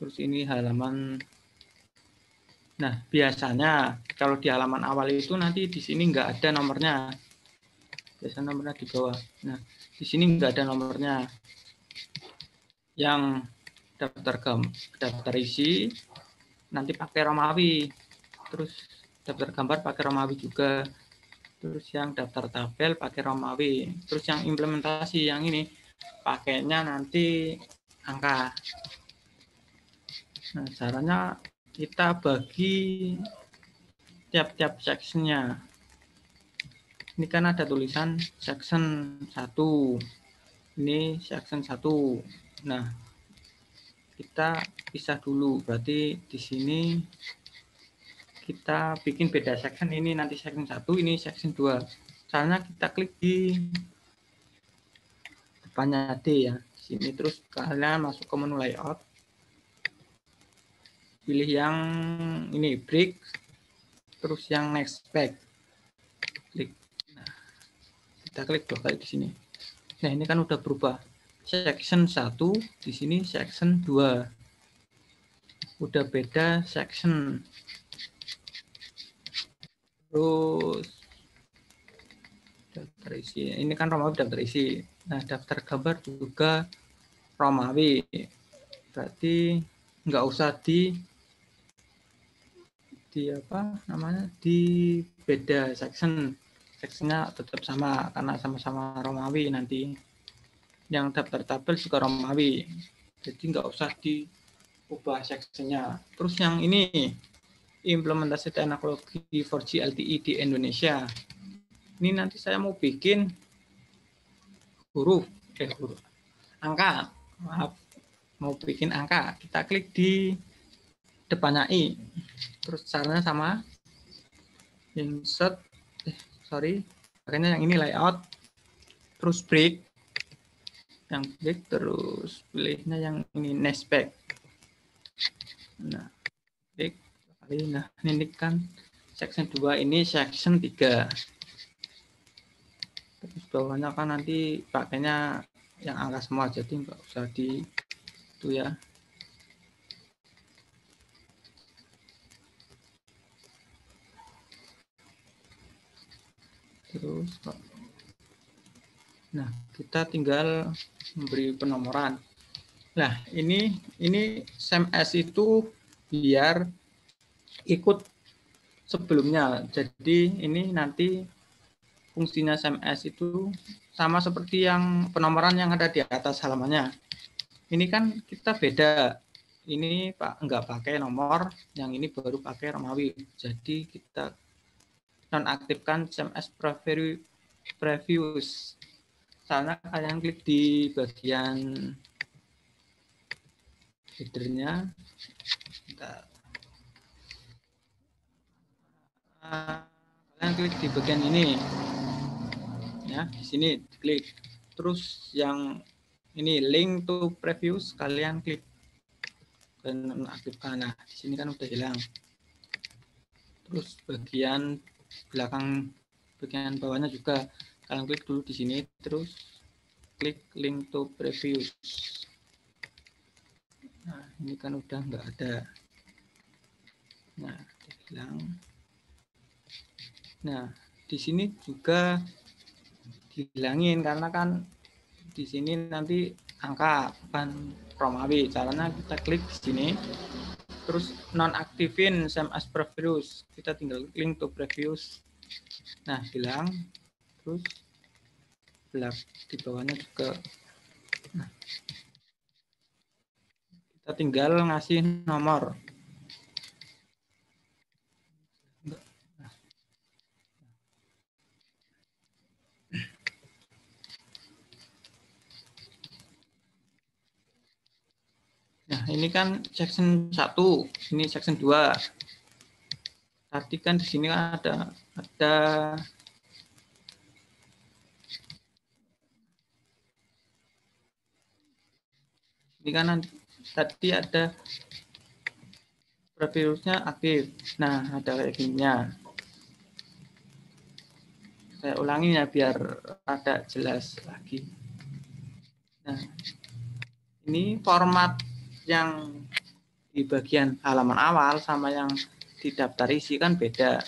Terus ini halaman. Nah, biasanya kalau di halaman awal itu nanti di sini nggak ada nomornya. Biasanya nomornya di bawah. Nah, di sini nggak ada nomornya. Yang daftar isi nanti pakai Romawi. Terus daftar gambar pakai Romawi juga. Terus yang daftar tabel pakai Romawi. Terus yang implementasi yang ini pakainya nanti angka. Nah, caranya kita bagi tiap-tiap sectionnya. Ini kan ada tulisan section 1. Ini section 1. Nah, kita pisah dulu. Berarti di sini kita bikin beda section. Ini nanti section 1, ini section 2. Caranya kita klik di depannya D ya. Sini terus kalian masuk ke menu layout. Pilih yang ini break, terus yang next page. Klik. Nah, kita klik 2 kali di sini. Nah, ini kan udah berubah. Section 1 di sini section 2. Udah beda section. Terus daftar isi. Ini kan Romawi daftar isi. Nah, daftar gambar juga Romawi. Berarti nggak usah di apa namanya, di beda section. Sectionnya tetap sama karena sama-sama Romawi nanti. Yang daftar tabel juga Romawi. Jadi nggak usah diubah sectionnya. Terus yang ini implementasi teknologi 4G LTE di Indonesia. Ini nanti saya mau bikin huruf angka. Maaf, mau bikin angka. Kita klik di depannya I. Terus caranya sama. Insert, pakainya yang ini layout. Terus break. Yang break terus pilihnya yang ini next page. Nah, break. Nah, ini kan section 2, ini section 3. Terus bawahnya kan nanti pakainya yang angka semua, jadi nggak usah di itu ya. Terus nah, kita tinggal memberi penomoran. Nah, ini CMS itu biar ikut sebelumnya. Jadi ini nanti fungsinya CMS itu sama seperti yang penomoran yang ada di atas halamannya. Ini kan kita beda. Ini Pak nggak pakai nomor, yang ini baru pakai Romawi. Jadi kita nonaktifkan CMS previews. Misalnya kalian klik di bagian headernya, kalian klik di bagian ini, ya di sini klik. Terus yang ini link to previews kalian klik dan nonaktifkan. Nah, di sini kan udah hilang. Terus bagian belakang, bagian bawahnya juga kalian klik dulu di sini, terus klik link to previews. Nah, ini kan udah nggak ada. Nah, hilang. Nah, di sini juga dihilangin karena kan di sini nanti angka bukan Romawi. Caranya kita klik di sini, terus nonaktifin same as previous. Kita tinggal link to previous. Nah, hilang. Terus gelap di bawahnya juga. Nah, kita tinggal ngasih nomor. Nah, ini kan section 1, ini section 2. Tadi kan di sini kan ada ini kan tadi ada previewsnya aktif. Nah, ada kayak gininya. Saya ulangi ya biar ada jelas lagi. Nah, ini format yang di bagian halaman awal sama yang di daftar isi kan beda.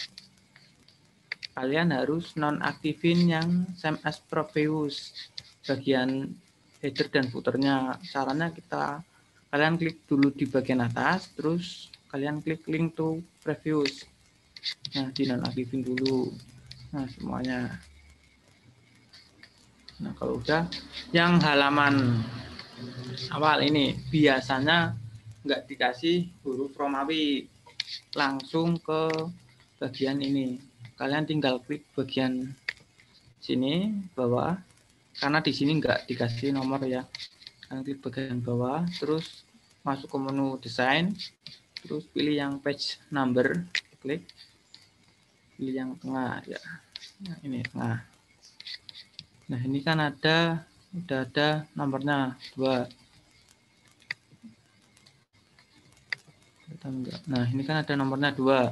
Kalian harus nonaktifin yang same as previous bagian header dan footernya. Caranya kalian klik dulu di bagian atas, terus kalian klik link to previous. Nah, dinonaktifin dulu. Nah, semuanya. Nah, kalau udah yang halaman awal ini biasanya nggak dikasih huruf Romawi, langsung ke bagian ini. Kalian tinggal klik bagian sini bawah, karena di sini nggak dikasih nomor ya. Kalian klik bagian bawah, terus masuk ke menu desain, terus pilih yang page number, klik, pilih yang tengah ya. Nah, ini tengah. Nah, ini kan udah ada nomornya 2. Nah, ini kan ada nomornya 2.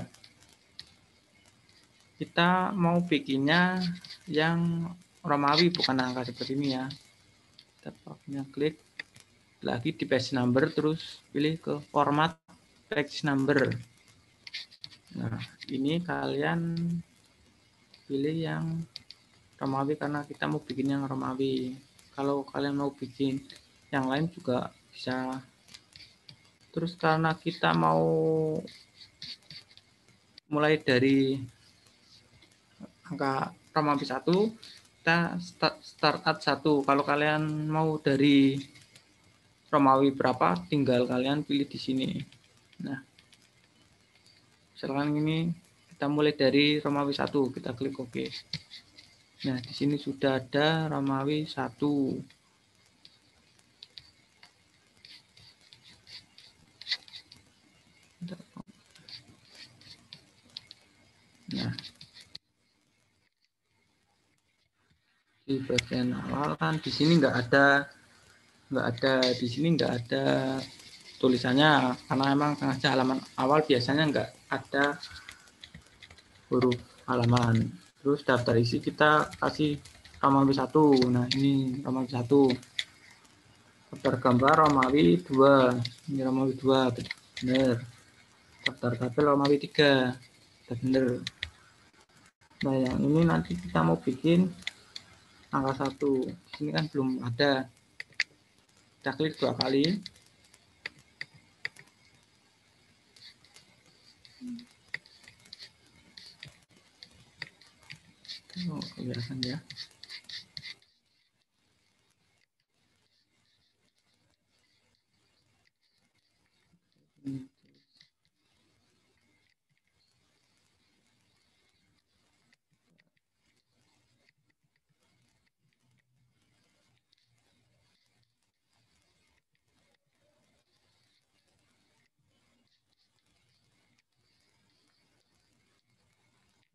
Kita mau bikinnya yang Romawi, bukan angka seperti ini ya. Kita klik lagi di page number, terus pilih ke format page number. Nah, ini kalian pilih yang Romawi karena kita mau bikin yang Romawi. Kalau kalian mau bikin yang lain juga bisa. Terus karena kita mau mulai dari angka Romawi 1, kita start at 1. Kalau kalian mau dari Romawi berapa, tinggal kalian pilih di sini. Nah, misalkan ini kita mulai dari Romawi 1, kita klik OK. Nah, di sini sudah ada Romawi 1. Nah, di bagian awal kan di sini nggak ada di sini nggak ada tulisannya karena emang sengaja halaman awal biasanya nggak ada huruf halaman. Terus daftar isi kita kasih Romawi 1. Nah, ini Romawi 1. Daftar gambar Romawi 2. Ini Romawi 2, benar. Daftar tabel Romawi 3. Benar. Nah, yang ini nanti kita mau bikin angka 1. Di sini kan belum ada. Kita klik 2 kali. Oh, kelihatan ya.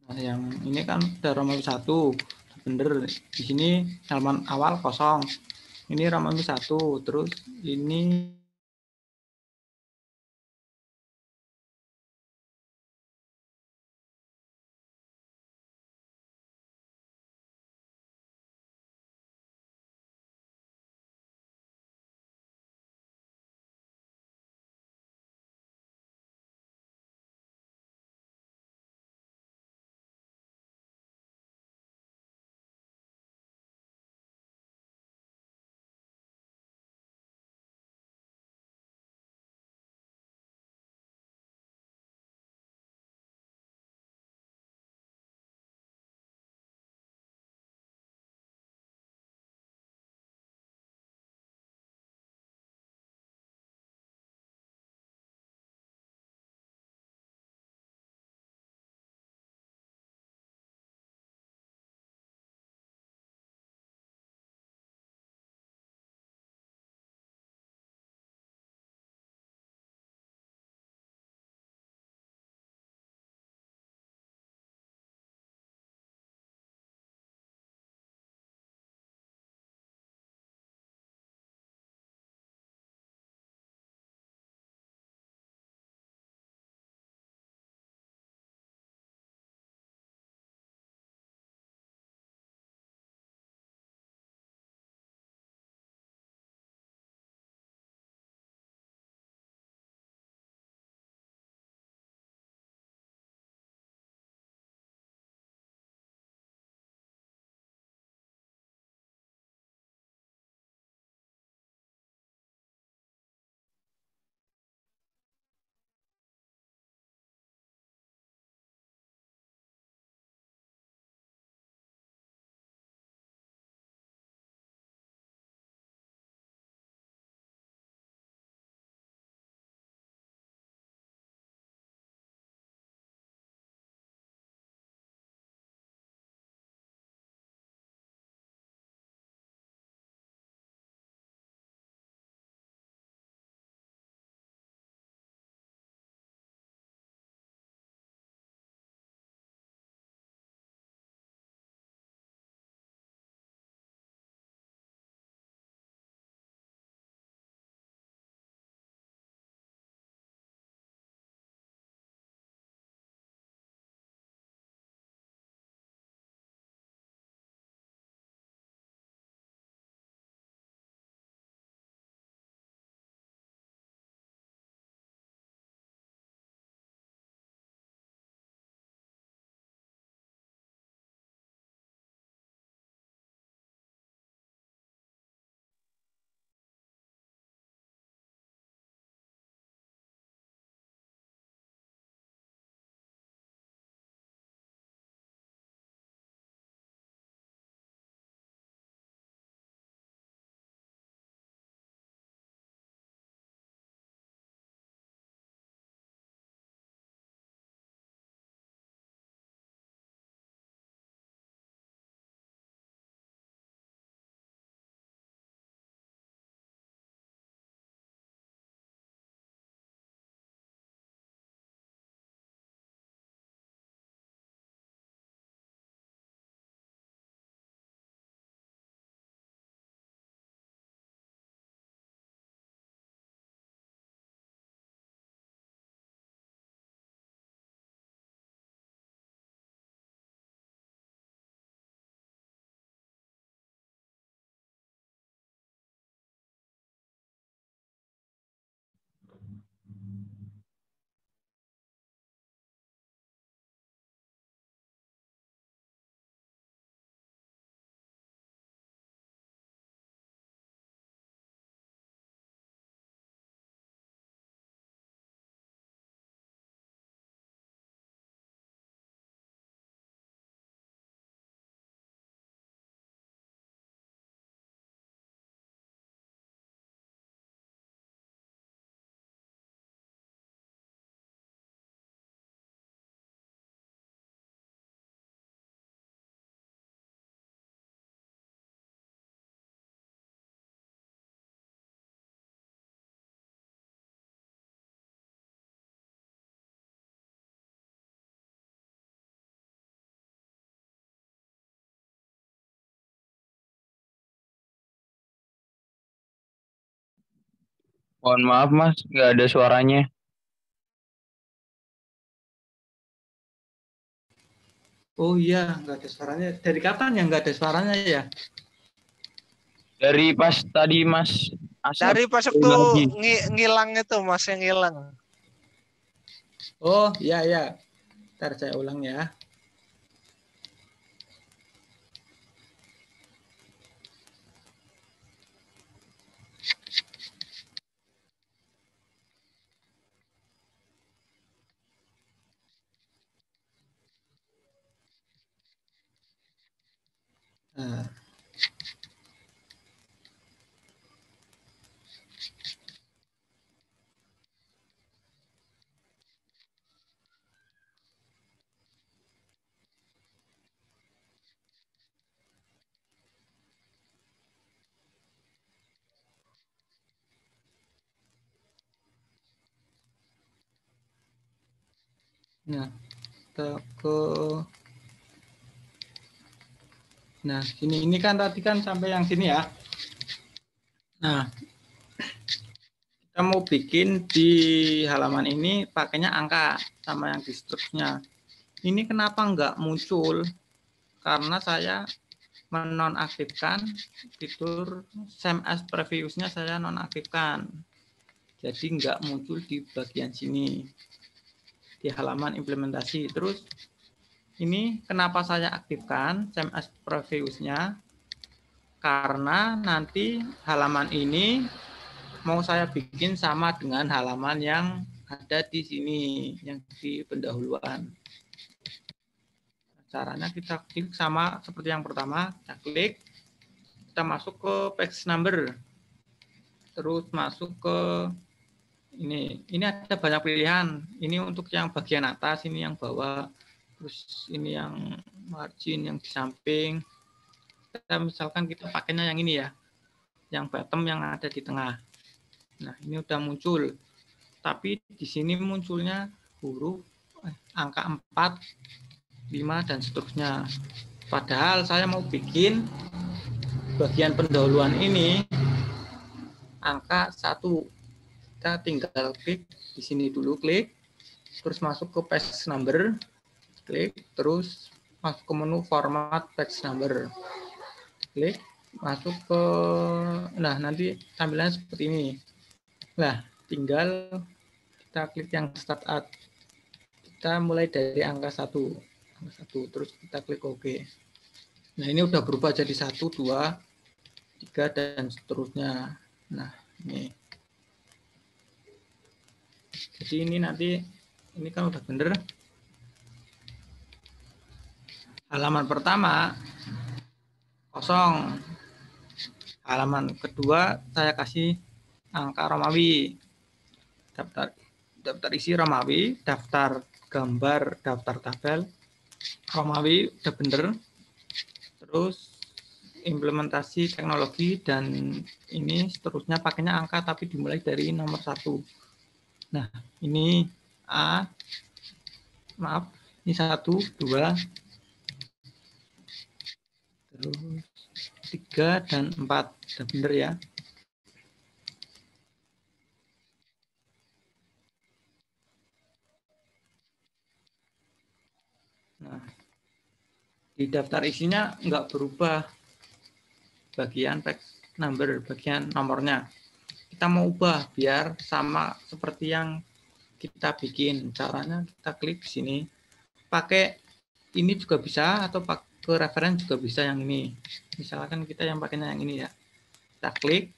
Nah, yang ini kan udah Romawi 1. Bener, di sini halaman awal kosong. Ini Romawi 1, terus ini Mohon maaf Mas, nggak ada suaranya. Oh iya, nggak ada suaranya. Dari kapan ya nggak ada suaranya ya? Dari pas tadi Mas Asep Dari pas waktu lagi. ngilang itu Mas yang ngilang. Oh iya iya. Ntar saya ulang ya. Nah, nah kita ke nah ini kan tadi kan sampai yang sini ya. Nah, kita mau bikin di halaman ini pakainya angka sama yang di seterusnya. Ini kenapa nggak muncul? Karena saya menonaktifkan fitur same as previous-nya saya nonaktifkan. Jadi nggak muncul di bagian sini di halaman implementasi. Terus ini kenapa saya aktifkan same as previous-nya? Karena nanti halaman ini mau saya bikin sama dengan halaman yang ada di sini, yang di pendahuluan. Caranya kita klik sama seperti yang pertama, kita klik, kita masuk ke page number, terus masuk ke ini ada banyak pilihan. Ini untuk yang bagian atas, ini yang bawah, terus ini yang margin, yang di samping. Kita misalkan kita pakainya yang ini ya, yang bottom yang ada di tengah. Nah, ini udah muncul. Tapi di sini munculnya huruf angka 4, 5 dan seterusnya. Padahal saya mau bikin bagian pendahuluan ini angka 1. Kita tinggal klik di sini dulu, klik, terus masuk ke page number, klik, terus masuk ke menu format page number, klik, masuk ke, nah nanti tampilannya seperti ini. Nah, tinggal kita klik yang start at. Kita mulai dari angka 1, terus kita klik OK. Nah, ini udah berubah jadi 1, 2, 3 dan seterusnya. Nah, ini. Jadi ini nanti ini kan udah bener. Halaman pertama kosong. Halaman kedua saya kasih angka Romawi. Daftar isi Romawi, daftar gambar, daftar tabel Romawi udah bener. Terus implementasi teknologi dan ini seterusnya pakainya angka tapi dimulai dari nomor 1. Nah, ini A, maaf, ini 1, 2, terus 3 dan 4. Udah bener ya. Nah, di daftar isinya nggak berubah bagian page number, bagian nomornya. Kita mau ubah biar sama seperti yang kita bikin. Caranya kita klik di sini. Pakai ini juga bisa atau ke referen juga bisa yang ini. Misalkan kita yang pakainya yang ini ya. Kita klik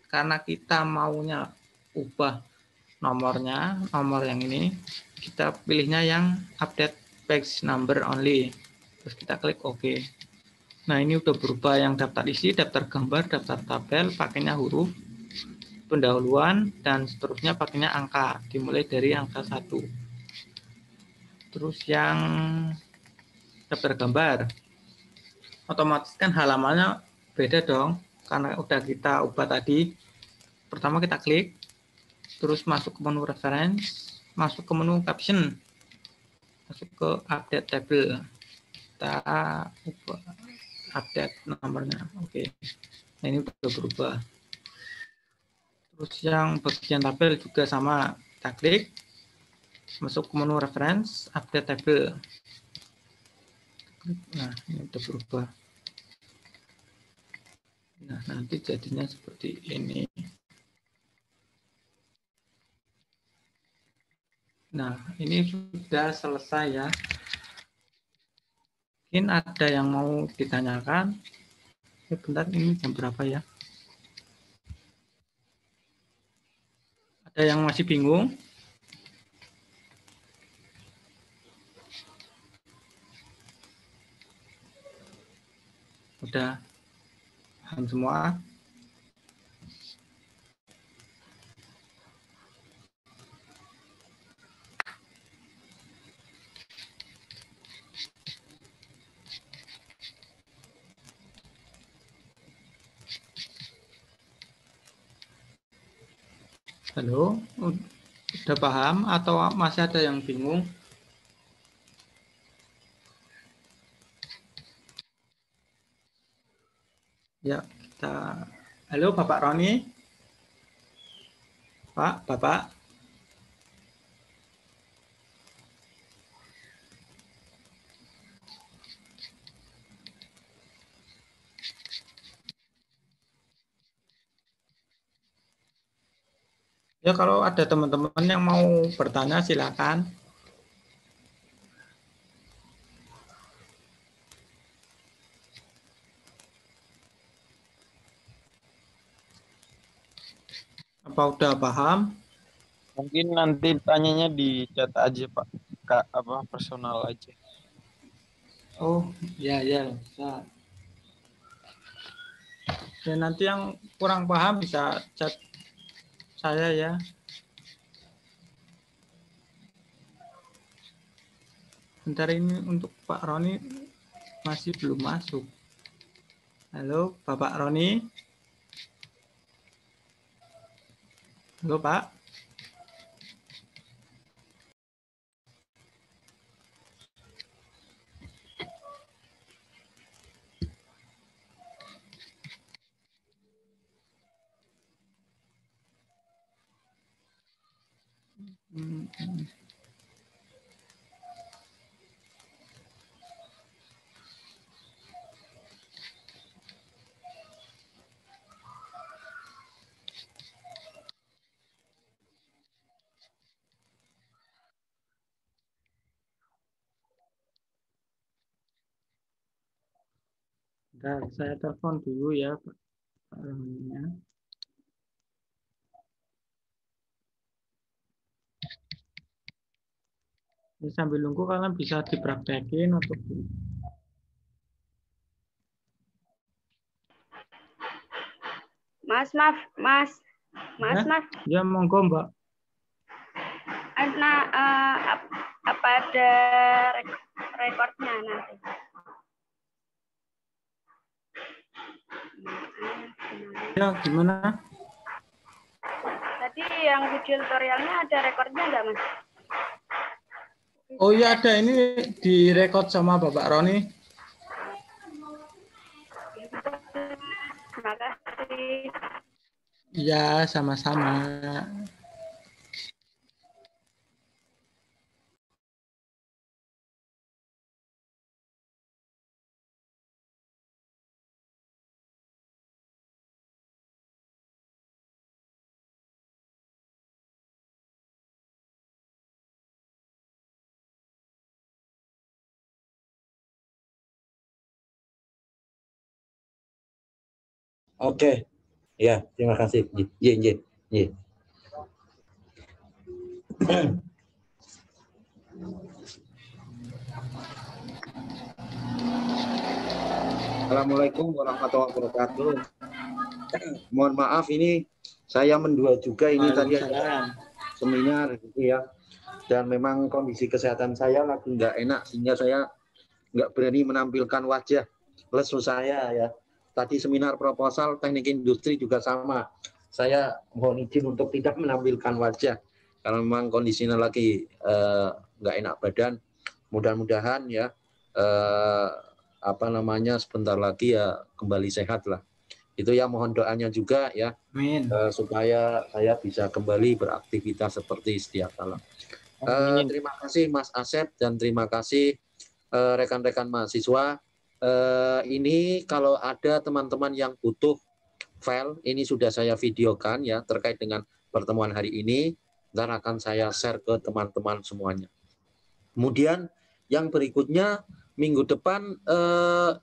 karena kita maunya ubah nomornya, nomor yang ini, kita pilihnya yang update page number only. Terus kita klik OK. Nah, ini udah berubah yang daftar isi, daftar gambar, daftar tabel, pakainya huruf, pendahuluan, dan seterusnya pakainya angka, dimulai dari angka 1. Terus yang daftar gambar, otomatis kan halamannya beda dong, karena udah kita ubah tadi. Pertama kita klik, terus masuk ke menu reference, masuk ke menu caption, masuk ke update table. Kita ubah update nomornya. Oke. Nah, ini udah berubah. Terus yang bagian tabel juga sama, kita klik, masuk ke menu reference, update table. Nah, ini udah berubah. Nah, nanti jadinya seperti ini. Nah, ini sudah selesai ya. Mungkin ada yang mau ditanyakan. Bentar, ini jam berapa ya? Ada yang masih bingung? Udah paham semua? Halo, udah paham atau masih ada yang bingung? Ya, kita. Halo, Bapak Roni. Pak, Bapak. Ya, kalau ada teman-teman yang mau bertanya, silakan. Apa udah paham? Mungkin nanti tanyanya di chat aja Pak. Kak, apa personal aja. Oh, ya, ya, bisa. Dan nanti yang kurang paham bisa chat saya ya. Bentar, ini untuk Pak Roni masih belum masuk. Halo, Bapak Roni. Halo, Pak. Hmm. Bentar, saya telepon dulu ya, Pak Roninya. Ini sambil nunggu kalian bisa dipraktekin untuk Mas, maaf, Mas. Mas, ya, maaf. ya monggo Mbak. Nah, apa ada rekornya nanti? Ya, gimana? Tadi yang video tutorialnya ada rekornya nggak, Mas? Oh iya, ada, ini direkod sama Bapak Roni. Terima kasih. Ya, sama-sama. Oke, ya, terima kasih. Ye, ye, ye. Assalamualaikum warahmatullahi wabarakatuh. Mohon maaf, ini saya mendua juga ini tadi ada seminar gitu ya. Dan memang kondisi kesehatan saya lagi nggak enak sehingga saya nggak berani menampilkan wajah lesu saya ya. Tadi seminar proposal teknik industri juga sama. Saya mohon izin untuk tidak menampilkan wajah karena memang kondisinya lagi nggak enak badan. Mudah-mudahan ya sebentar lagi ya kembali sehat lah. Itu ya, mohon doanya juga ya, Amin. supaya saya bisa kembali beraktivitas seperti sedia kala. Amin. Terima kasih Mas Asep dan terima kasih rekan-rekan mahasiswa. Ini kalau ada teman-teman yang butuh file, ini sudah saya videokan ya terkait dengan pertemuan hari ini, dan akan saya share ke teman-teman semuanya. Kemudian yang berikutnya minggu depan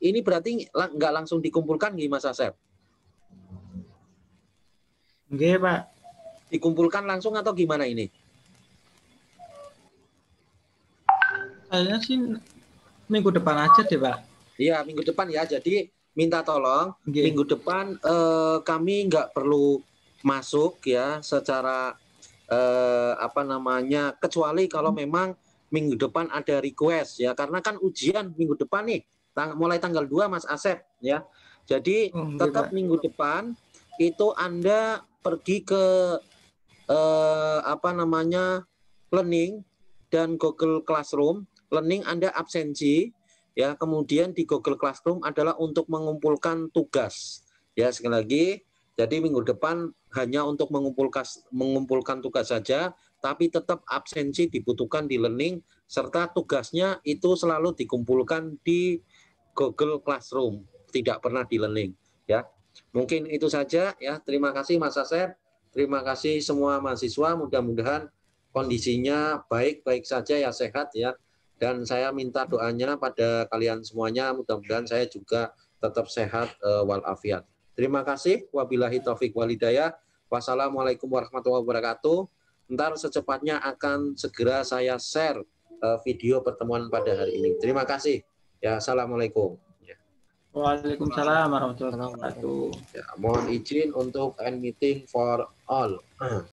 ini berarti nggak langsung dikumpulkan nih Mas Asep? Oke, Pak. Dikumpulkan langsung atau gimana ini? Kayaknya sih minggu depan aja deh, Pak. Iya, minggu depan ya. Jadi minta tolong Oke. minggu depan kami nggak perlu masuk ya secara kecuali kalau memang minggu depan ada request ya, karena kan ujian minggu depan nih mulai tanggal 2 Mas Asep ya. Jadi Oh, oke, tetap Pak. minggu depan itu Anda pergi ke Learning dan Google Classroom. Learning Anda absensi ya, kemudian di Google Classroom adalah untuk mengumpulkan tugas. Ya, sekali lagi, jadi minggu depan hanya untuk mengumpulkan tugas saja, tapi tetap absensi dibutuhkan di Learning, serta tugasnya itu selalu dikumpulkan di Google Classroom, tidak pernah di Learning ya. Mungkin itu saja ya. Terima kasih Mas Asep. Terima kasih semua mahasiswa. Mudah-mudahan kondisinya baik-baik saja ya, sehat ya. Dan saya minta doanya pada kalian semuanya. Mudah-mudahan saya juga tetap sehat walafiat. Terima kasih. Wabillahi taufik walhidayah. Wassalamualaikum warahmatullahi wabarakatuh. Ntar secepatnya akan segera saya share video pertemuan pada hari ini. Terima kasih. Ya, assalamualaikum. Waalaikumsalam warahmatullahi wabarakatuh. Ya, mohon izin untuk end meeting for all.